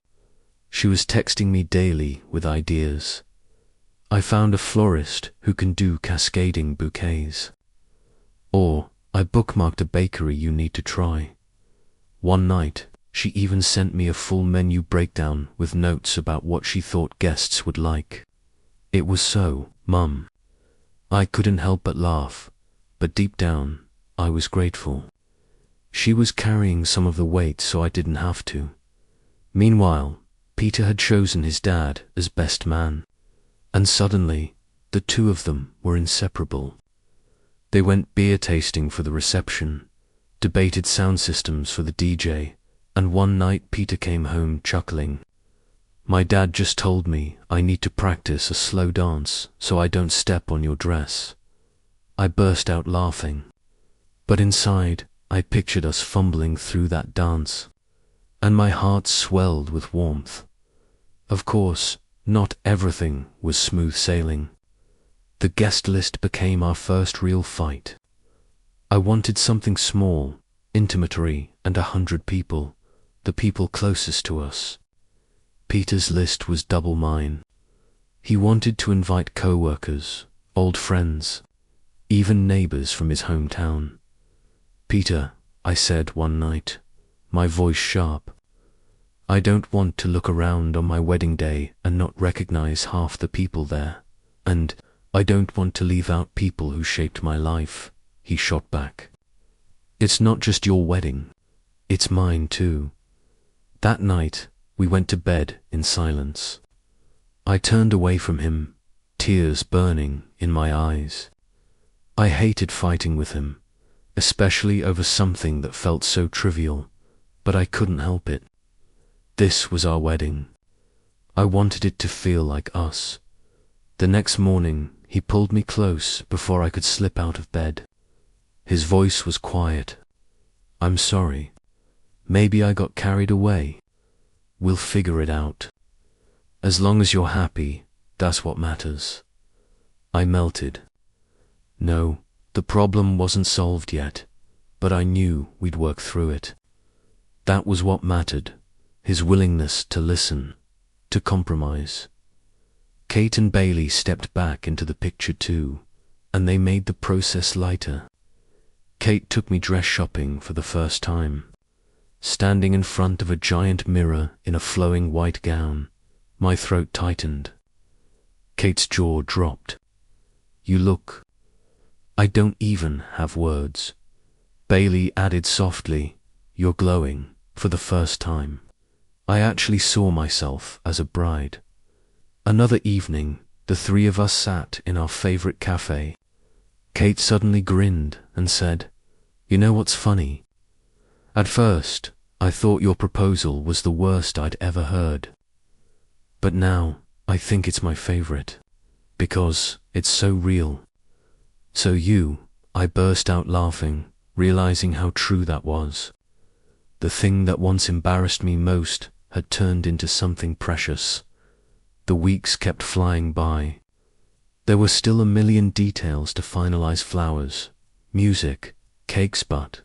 She was texting me daily with ideas. I found a florist who can do cascading bouquets. Or, I bookmarked a bakery you need to try. One night, she even sent me a full menu breakdown with notes about what she thought guests would like. It was so, Mum. I couldn't help but laugh, but deep down, I was grateful. She was carrying some of the weight so I didn't have to. Meanwhile, Peter had chosen his dad as best man, and suddenly, the two of them were inseparable. They went beer tasting for the reception, debated sound systems for the DJ, and one night Peter came home chuckling. My dad just told me I need to practice a slow dance so I don't step on your dress. I burst out laughing, but inside I pictured us fumbling through that dance, and my heart swelled with warmth. Of course, not everything was smooth sailing. The guest list became our first real fight. I wanted something small, intimatory, and 100 people, the people closest to us. Peter's list was double mine. He wanted to invite co-workers, old friends, even neighbors from his hometown. Peter, I said one night, my voice sharp, I don't want to look around on my wedding day and not recognize half the people there. And I don't want to leave out people who shaped my life, he shot back. It's not just your wedding, it's mine too. That night, we went to bed in silence. I turned away from him, tears burning in my eyes. I hated fighting with him, especially over something that felt so trivial, but I couldn't help it. This was our wedding. I wanted it to feel like us. The next morning, he pulled me close before I could slip out of bed. His voice was quiet. I'm sorry. Maybe I got carried away. We'll figure it out. As long as you're happy, that's what matters. I melted. No, the problem wasn't solved yet, but I knew we'd work through it. That was what mattered, his willingness to listen, to compromise. Kate and Bailey stepped back into the picture too, and they made the process lighter. Kate took me dress shopping for the first time. Standing in front of a giant mirror in a flowing white gown, my throat tightened. Kate's jaw dropped. You look... I don't even have words. Bailey added softly, you're glowing, for the first time. I actually saw myself as a bride. Another evening, the three of us sat in our favorite cafe. Kate suddenly grinned and said, you know what's funny? At first, I thought your proposal was the worst I'd ever heard. But now, I think it's my favorite, because it's so real. So I burst out laughing, realizing how true that was. The thing that once embarrassed me most had turned into something precious. The weeks kept flying by. There were still a million details to finalize: flowers, music, cakes, but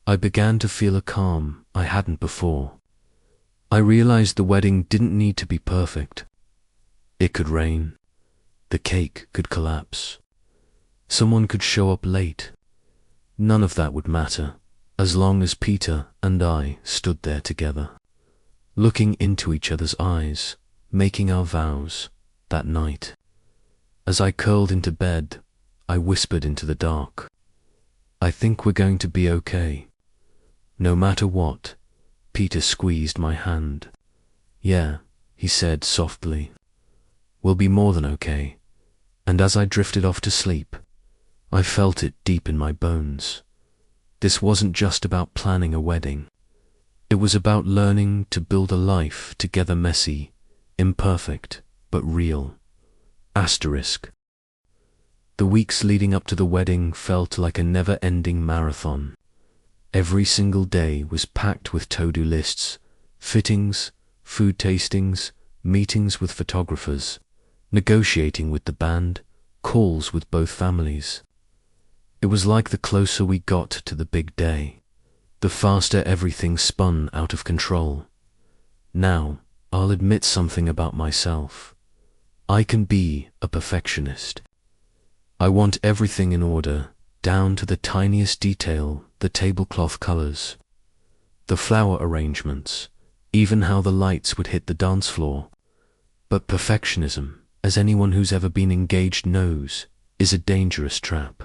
I began to feel a calm I hadn't before. I realized the wedding didn't need to be perfect. It could rain. The cake could collapse. Someone could show up late. None of that would matter, as long as Peter and I stood there together, looking into each other's eyes, making our vows that night. As I curled into bed, I whispered into the dark, I think we're going to be okay. No matter what. Peter squeezed my hand. Yeah, he said softly. We'll be more than okay. And as I drifted off to sleep, I felt it deep in my bones. This wasn't just about planning a wedding. It was about learning to build a life together, messy, imperfect, but real. Asterisk. The weeks leading up to the wedding felt like a never-ending marathon. Every single day was packed with to-do lists, fittings, food tastings, meetings with photographers, negotiating with the band, calls with both families. It was like the closer we got to the big day, the faster everything spun out of control. Now, I'll admit something about myself. I can be a perfectionist. I want everything in order, down to the tiniest detail, the tablecloth colors, the flower arrangements, even how the lights would hit the dance floor. But perfectionism, as anyone who's ever been engaged knows, is a dangerous trap.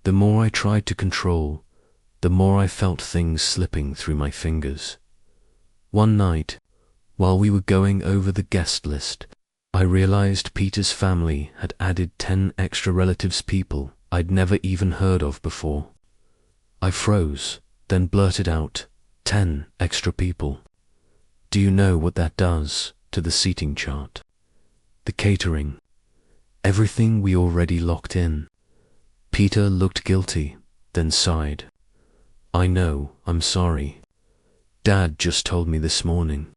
The more I tried to control, the more I felt things slipping through my fingers. One night, while we were going over the guest list, I realized Peter's family had added 10 extra relatives, people I'd never even heard of before. I froze, then blurted out, 10 extra people. Do you know what that does to the seating chart? The catering, everything we already locked in. Peter looked guilty, then sighed. I know, I'm sorry. Dad just told me this morning.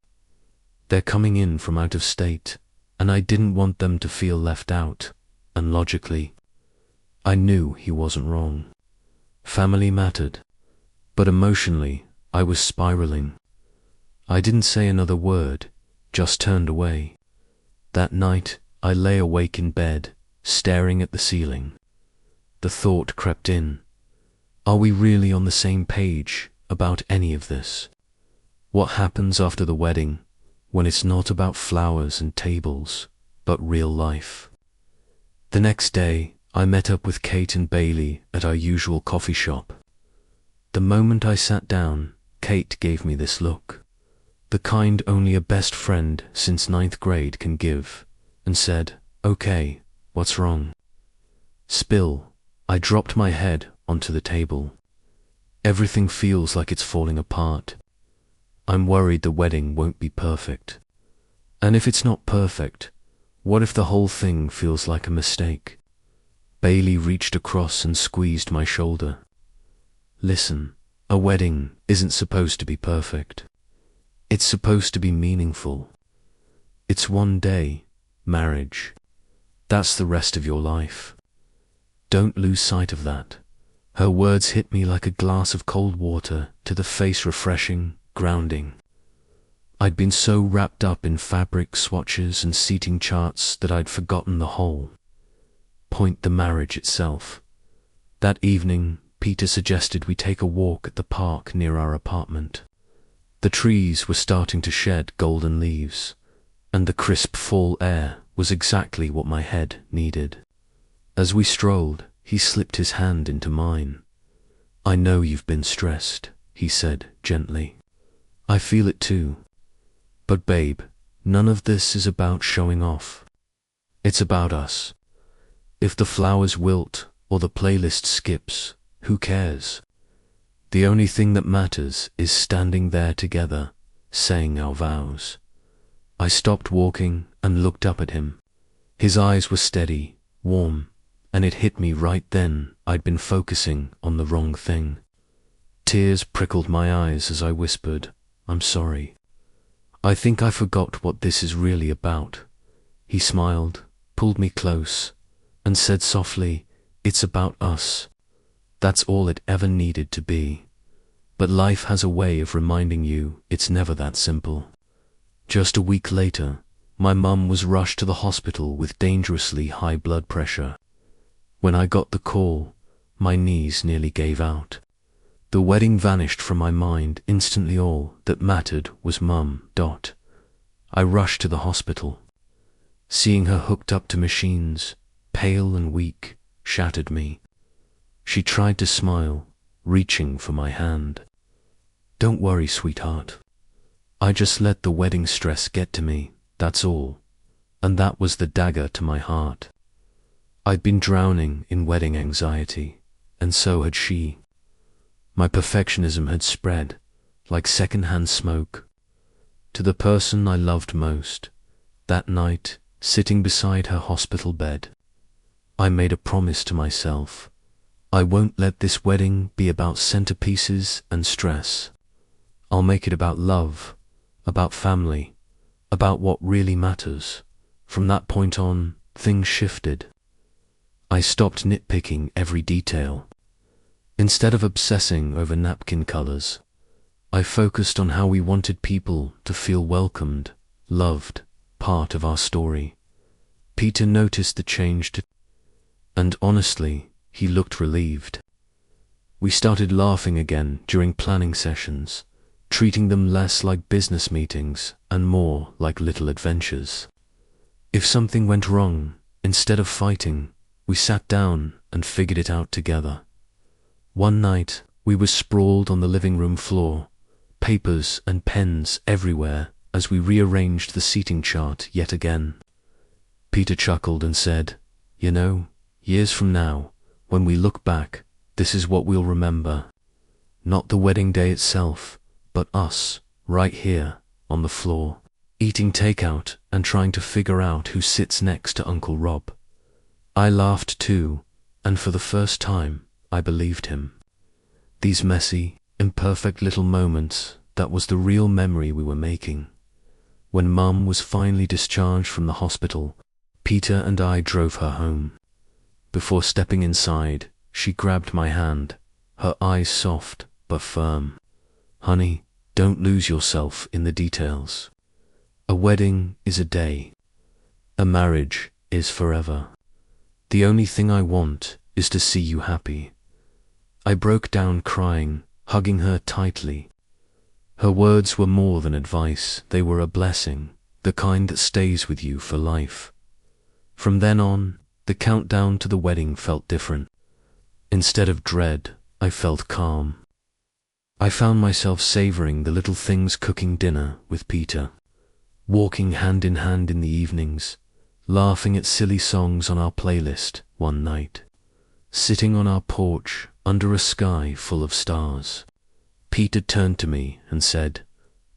They're coming in from out of state, and I didn't want them to feel left out, and logically, I knew he wasn't wrong. Family mattered, but emotionally, I was spiraling. I didn't say another word, just turned away. That night, I lay awake in bed, staring at the ceiling. The thought crept in. Are we really on the same page about any of this? What happens after the wedding, when it's not about flowers and tables, but real life? The next day, I met up with Kate and Bailey at our usual coffee shop. The moment I sat down, Kate gave me this look, the kind only a best friend since 9th grade can give, and said, "Okay, what's wrong?" Spill. I dropped my head onto the table. Everything feels like it's falling apart. I'm worried the wedding won't be perfect. And if it's not perfect, what if the whole thing feels like a mistake? Bailey reached across and squeezed my shoulder. Listen, a wedding isn't supposed to be perfect. It's supposed to be meaningful. It's one day, marriage. That's the rest of your life. Don't lose sight of that. Her words hit me like a glass of cold water to the face, refreshing, grounding. I'd been so wrapped up in fabric swatches and seating charts that I'd forgotten the whole point, the marriage itself. That evening, Peter suggested we take a walk at the park near our apartment. The trees were starting to shed golden leaves, and the crisp fall air was exactly what my head needed. As we strolled, he slipped his hand into mine. "I know you've been stressed," he said gently. "I feel it too. But babe, none of this is about showing off. It's about us. If the flowers wilt or the playlist skips, who cares? The only thing that matters is standing there together, saying our vows." I stopped walking and looked up at him. His eyes were steady, warm, and it hit me right then I'd been focusing on the wrong thing. Tears prickled my eyes as I whispered, "I'm sorry. I think I forgot what this is really about." He smiled, pulled me close, and said softly, "It's about us. That's all it ever needed to be. But life has a way of reminding you it's never that simple." Just a week later, my mum was rushed to the hospital with dangerously high blood pressure. When I got the call, my knees nearly gave out. The wedding vanished from my mind instantly. All that mattered was Mum. I rushed to the hospital. Seeing her hooked up to machines, pale and weak, shattered me. She tried to smile, reaching for my hand. "Don't worry, sweetheart. I just let the wedding stress get to me, that's all." And that was the dagger to my heart. I'd been drowning in wedding anxiety, and so had she. My perfectionism had spread, like second-hand smoke, to the person I loved most. That night, sitting beside her hospital bed, I made a promise to myself. I won't let this wedding be about centerpieces and stress. I'll make it about love, about family, about what really matters. From that point on, things shifted. I stopped nitpicking every detail. Instead of obsessing over napkin colors, I focused on how we wanted people to feel welcomed, loved, part of our story. Peter noticed the change too, and honestly, he looked relieved. We started laughing again during planning sessions, treating them less like business meetings and more like little adventures. If something went wrong, instead of fighting, we sat down and figured it out together. One night, we were sprawled on the living room floor, papers and pens everywhere as we rearranged the seating chart yet again. Peter chuckled and said, "You know, years from now, when we look back, this is what we'll remember. Not the wedding day itself, but us, right here, on the floor, eating takeout and trying to figure out who sits next to Uncle Rob." I laughed too, and for the first time, I believed him. These messy, imperfect little moments, that was the real memory we were making. When Mum was finally discharged from the hospital, Peter and I drove her home. Before stepping inside, she grabbed my hand, her eyes soft but firm. "Honey, don't lose yourself in the details. A wedding is a day. A marriage is forever. The only thing I want is to see you happy." I broke down crying, hugging her tightly. Her words were more than advice, they were a blessing, the kind that stays with you for life. From then on, The countdown to the wedding felt different. Instead of dread, I felt calm. I found myself savoring the little things, cooking dinner with Peter, walking hand in hand in the evenings, laughing at silly songs on our playlist one night, sitting on our porch under a sky full of stars. Peter turned to me and said,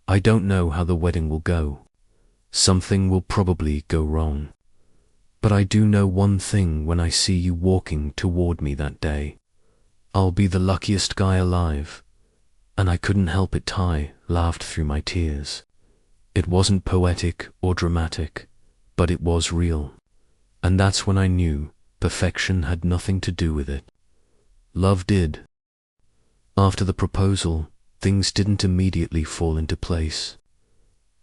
"I don't know how the wedding will go. Something will probably go wrong. But I do know one thing: when I see you walking toward me that day, I'll be the luckiest guy alive." And I couldn't help it. I laughed through my tears. It wasn't poetic or dramatic, but it was real. And that's when I knew perfection had nothing to do with it. Love did. After the proposal, things didn't immediately fall into place.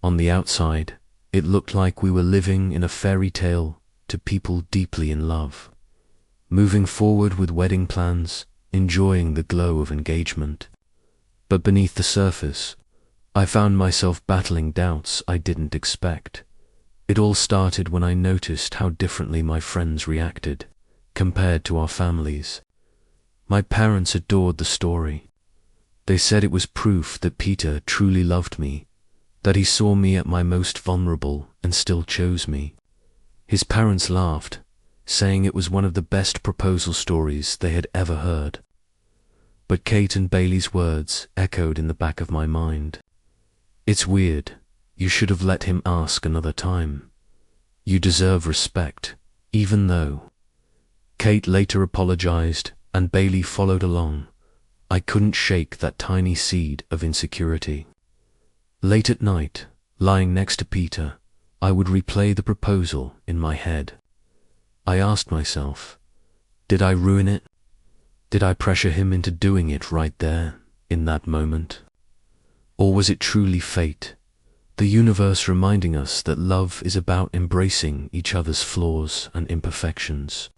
On the outside, it looked like we were living in a fairy tale to people deeply in love, moving forward with wedding plans, enjoying the glow of engagement. But beneath the surface, I found myself battling doubts I didn't expect. It all started when I noticed how differently my friends reacted, compared to our families. My parents adored the story. They said it was proof that Peter truly loved me, that he saw me at my most vulnerable and still chose me. His parents laughed, saying it was one of the best proposal stories they had ever heard. But Kate and Bailey's words echoed in the back of my mind. "It's weird. You should have let him ask another time. You deserve respect, even though." Kate later apologized, and Bailey followed along. I couldn't shake that tiny seed of insecurity. Late at night, lying next to Peter, I would replay the proposal in my head. I asked myself, did I ruin it? Did I pressure him into doing it right there, in that moment? Or was it truly fate, the universe reminding us that love is about embracing each other's flaws and imperfections?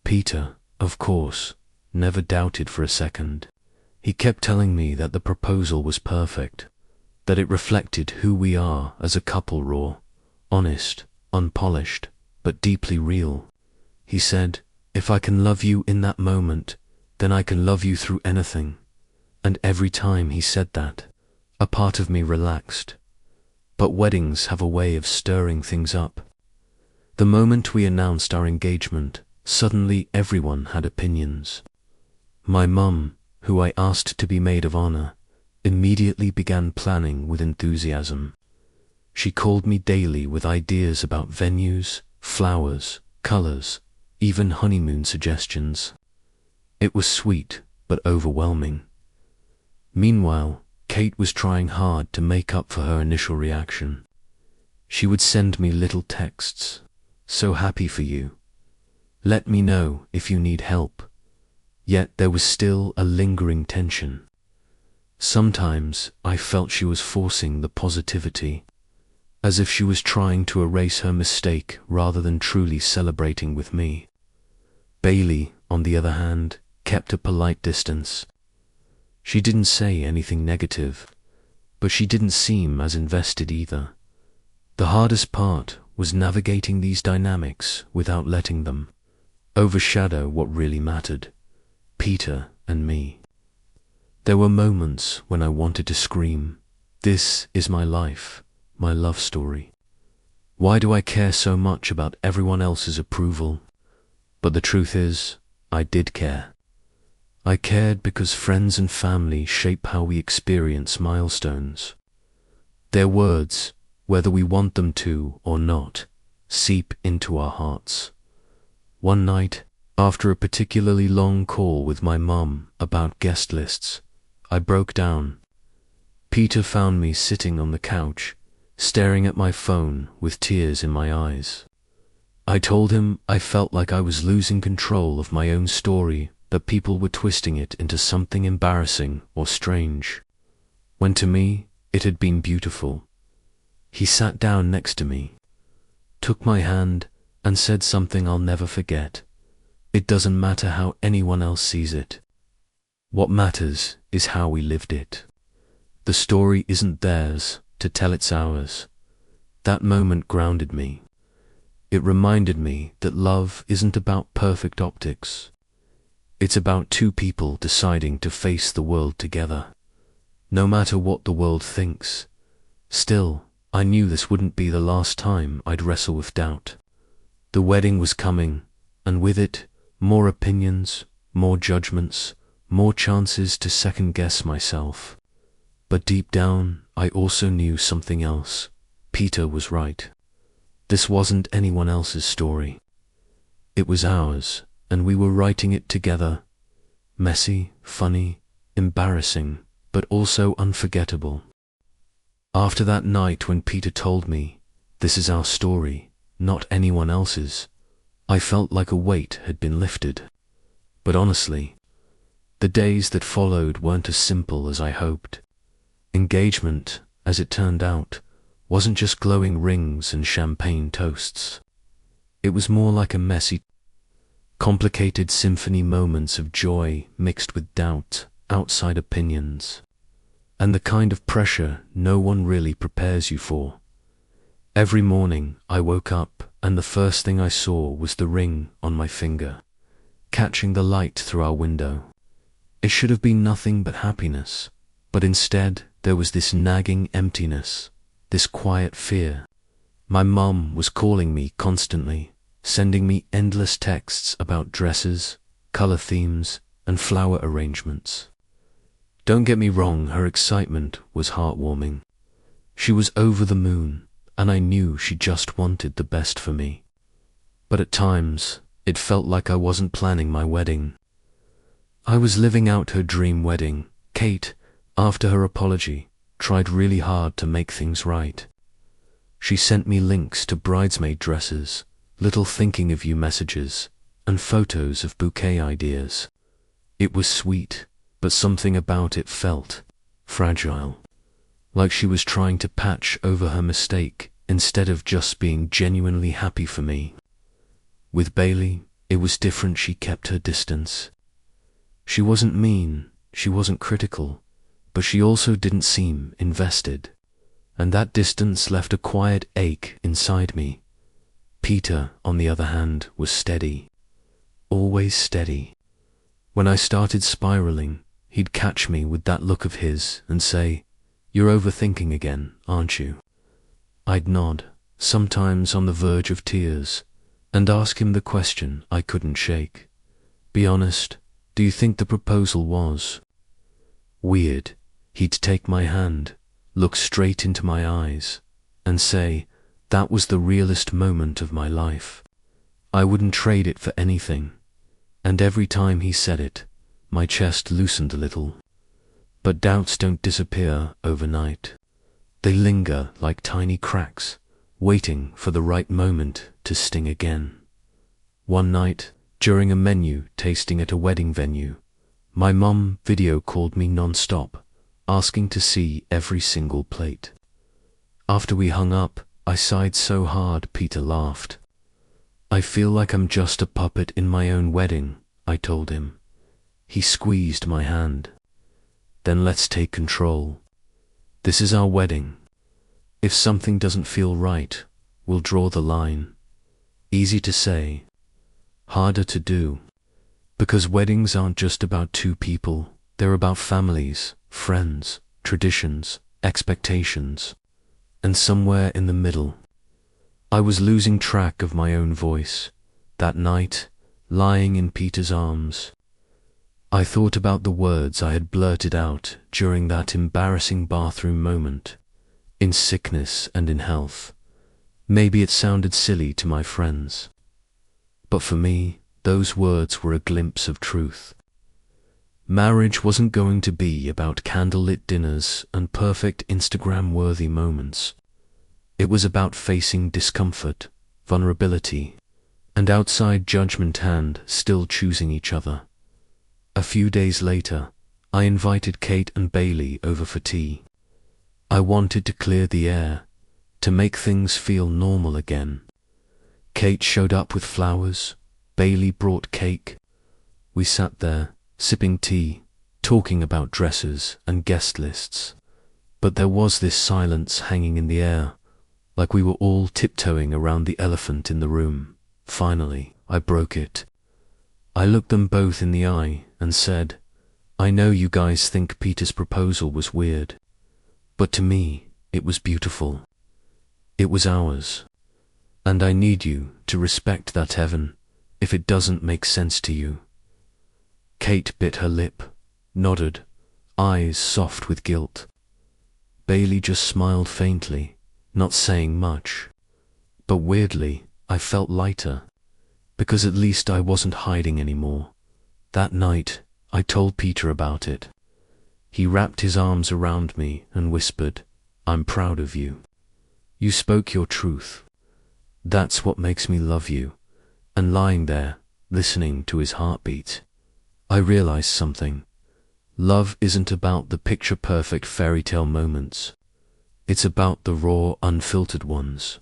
Peter, of course, never doubted for a second. He kept telling me that the proposal was perfect, that it reflected who we are as a couple: raw, honest, unpolished, but deeply real. He said, "If I can love you in that moment, then I can love you through anything." And every time he said that, a part of me relaxed. But weddings have a way of stirring things up. The moment we announced our engagement, suddenly everyone had opinions. My mum, who I asked to be maid of honor, immediately began planning with enthusiasm. She called me daily with ideas about venues, flowers, colors, even honeymoon suggestions. It was sweet, but overwhelming. Meanwhile, Kate was trying hard to make up for her initial reaction. She would send me little texts: "So happy for you. Let me know if you need help." Yet there was still a lingering tension. Sometimes I felt she was forcing the positivity, as if she was trying to erase her mistake rather than truly celebrating with me. Bailey, on the other hand, kept a polite distance. She didn't say anything negative, but she didn't seem as invested either. The hardest part was navigating these dynamics without letting them overshadow what really mattered: Peter and me. There were moments when I wanted to scream, "This is my life, my love story. Why do I care so much about everyone else's approval?" But the truth is, I did care. I cared because friends and family shape how we experience milestones. Their words, whether we want them to or not, seep into our hearts. One night, after a particularly long call with my mum about guest lists, I broke down. Peter found me sitting on the couch, staring at my phone with tears in my eyes. I told him I felt like I was losing control of my own story, that people were twisting it into something embarrassing or strange, when to me it had been beautiful. He sat down next to me, took my hand, and said something I'll never forget. "It doesn't matter how anyone else sees it. What matters is how we lived it. The story isn't theirs to tell, it's ours." That moment grounded me. It reminded me that love isn't about perfect optics. It's about two people deciding to face the world together, no matter what the world thinks. Still, I knew this wouldn't be the last time I'd wrestle with doubt. The wedding was coming, and with it, more opinions, more judgments, more chances to second-guess myself. But deep down, I also knew something else. Peter was right. This wasn't anyone else's story. It was ours, and we were writing it together. Messy, funny, embarrassing, but also unforgettable. After that night when Peter told me, "This is our story, not anyone else's," I felt like a weight had been lifted. But honestly, the days that followed weren't as simple as I hoped. Engagement, as it turned out, wasn't just glowing rings and champagne toasts. It was more like a messy, complicated symphony, moments of joy mixed with doubt, outside opinions, and the kind of pressure no one really prepares you for. Every morning I woke up and the first thing I saw was the ring on my finger, catching the light through our window. It should have been nothing but happiness, but instead there was this nagging emptiness, this quiet fear. My mum was calling me constantly, sending me endless texts about dresses, color themes, and flower arrangements. Don't get me wrong, her excitement was heartwarming. She was over the moon, and I knew she just wanted the best for me. But at times, it felt like I wasn't planning my wedding. I was living out her dream wedding. Kate, after her apology, tried really hard to make things right. She sent me links to bridesmaid dresses, little thinking of you messages, and photos of bouquet ideas. It was sweet, but something about it felt fragile, like she was trying to patch over her mistake instead of just being genuinely happy for me. With Bailey, it was different. She kept her distance. She wasn't mean, she wasn't critical, but she also didn't seem invested, and that distance left a quiet ache inside me. Peter, on the other hand, was steady, always steady. When I started spiraling, he'd catch me with that look of his and say, "You're overthinking again, aren't you?" I'd nod, sometimes on the verge of tears, and ask him the question I couldn't shake. "Be honest, do you think the proposal was?" Weird, he'd take my hand, look straight into my eyes, and say, "That was the realest moment of my life. I wouldn't trade it for anything." And every time he said it, my chest loosened a little. But doubts don't disappear overnight. They linger like tiny cracks, waiting for the right moment to sting again. One night, during a menu tasting at a wedding venue, my mum video called me non-stop, asking to see every single plate. After we hung up, I sighed so hard Peter laughed. "I feel like I'm just a puppet in my own wedding," I told him. He squeezed my hand. "Then let's take control. This is our wedding. If something doesn't feel right, we'll draw the line." Easy to say, harder to do. Because weddings aren't just about two people, they're about families, friends, traditions, expectations, and somewhere in the middle. I was losing track of my own voice. That night, lying in Peter's arms, I thought about the words I had blurted out during that embarrassing bathroom moment, in sickness and in health. Maybe it sounded silly to my friends, but for me, those words were a glimpse of truth. Marriage wasn't going to be about candlelit dinners and perfect Instagram-worthy moments. It was about facing discomfort, vulnerability, and outside judgment and still choosing each other. A few days later, I invited Kate and Bailey over for tea. I wanted to clear the air, to make things feel normal again. Kate showed up with flowers, Bailey brought cake. We sat there, sipping tea, talking about dresses and guest lists. But there was this silence hanging in the air, like we were all tiptoeing around the elephant in the room. Finally, I broke it. I looked them both in the eye and said, "I know you guys think Peter's proposal was weird, but to me, it was beautiful. It was ours. And I need you to respect that, Heaven, if it doesn't make sense to you." Kate bit her lip, nodded, eyes soft with guilt. Bailey just smiled faintly, not saying much. But weirdly, I felt lighter, because at least I wasn't hiding anymore. That night, I told Peter about it. He wrapped his arms around me and whispered, "I'm proud of you. You spoke your truth. That's what makes me love you." And lying there, listening to his heartbeat, I realized something. Love isn't about the picture-perfect fairy tale moments. It's about the raw, unfiltered ones.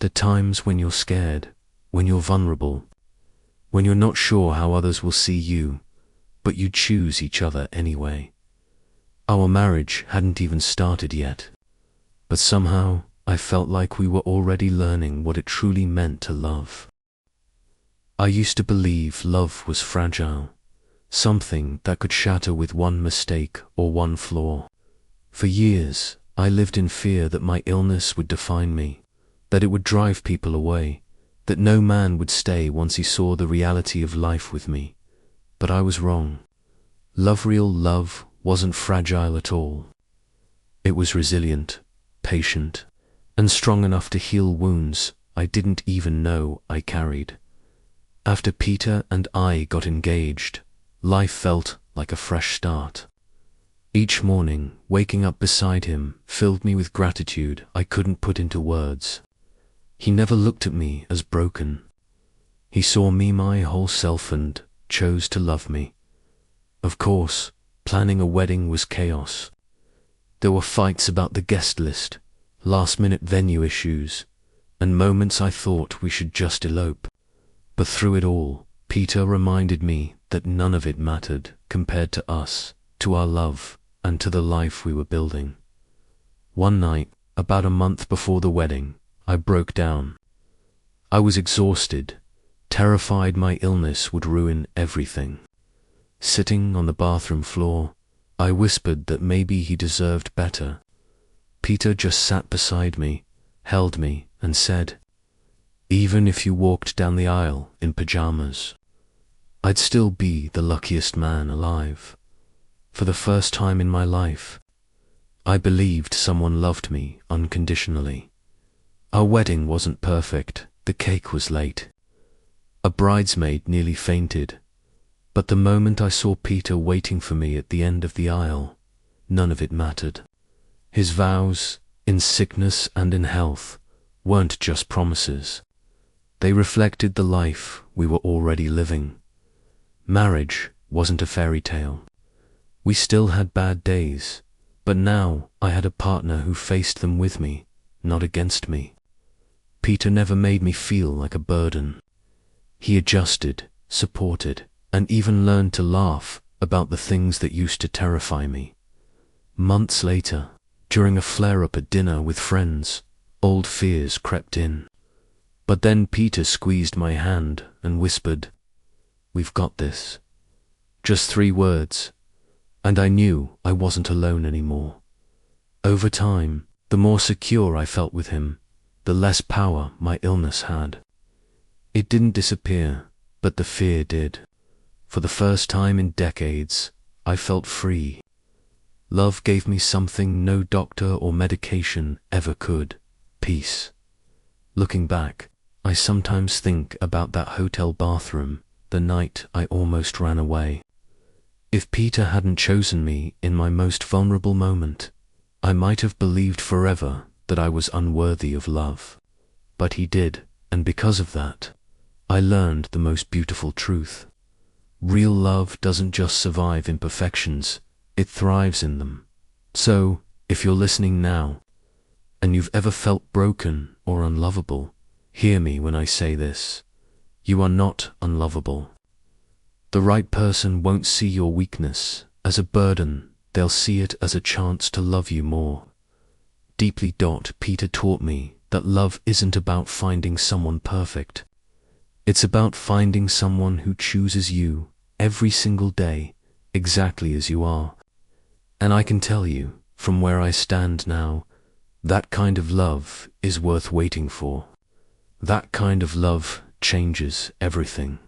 The times when you're scared, when you're vulnerable, when you're not sure how others will see you, but you choose each other anyway. Our marriage hadn't even started yet, but somehow I felt like we were already learning what it truly meant to love. I used to believe love was fragile, something that could shatter with one mistake or one flaw. For years, I lived in fear that my illness would define me, that it would drive people away, that no man would stay once he saw the reality of life with me. But I was wrong. Real love wasn't fragile at all. It was resilient, patient, and strong enough to heal wounds I didn't even know I carried. After Peter and I got engaged, life felt like a fresh start. Each morning, waking up beside him filled me with gratitude I couldn't put into words. He never looked at me as broken. He saw me my whole self and chose to love me. Of course, planning a wedding was chaos. There were fights about the guest list, last-minute venue issues, and moments I thought we should just elope. But through it all, Peter reminded me that none of it mattered compared to us, to our love, and to the life we were building. One night, about a month before the wedding, I broke down. I was exhausted, terrified my illness would ruin everything. Sitting on the bathroom floor, I whispered that maybe he deserved better. Peter just sat beside me, held me, and said, "Even if you walked down the aisle in pajamas, I'd still be the luckiest man alive." For the first time in my life, I believed someone loved me unconditionally. Our wedding wasn't perfect, the cake was late. A bridesmaid nearly fainted, but the moment I saw Peter waiting for me at the end of the aisle, none of it mattered. His vows, in sickness and in health, weren't just promises. They reflected the life we were already living. Marriage wasn't a fairy tale. We still had bad days, but now I had a partner who faced them with me, not against me. Peter never made me feel like a burden. He adjusted, supported, and even learned to laugh about the things that used to terrify me. Months later, during a flare-up at dinner with friends, old fears crept in. But then Peter squeezed my hand and whispered, "We've got this." Just 3 words, and I knew I wasn't alone anymore. Over time, the more secure I felt with him, the less power my illness had. It didn't disappear, but the fear did. For the first time in decades, I felt free. Love gave me something no doctor or medication ever could: peace. Looking back, I sometimes think about that hotel bathroom, the night I almost ran away. If Peter hadn't chosen me in my most vulnerable moment, I might have believed forever that I was unworthy of love. But he did, and because of that, I learned the most beautiful truth. Real love doesn't just survive imperfections, it thrives in them. So, if you're listening now, and you've ever felt broken or unlovable, hear me when I say this: you are not unlovable. The right person won't see your weakness as a burden, they'll see it as a chance to love you more. deeply. Peter taught me that love isn't about finding someone perfect. It's about finding someone who chooses you every single day, exactly as you are. And I can tell you, from where I stand now, that kind of love is worth waiting for. That kind of love changes everything.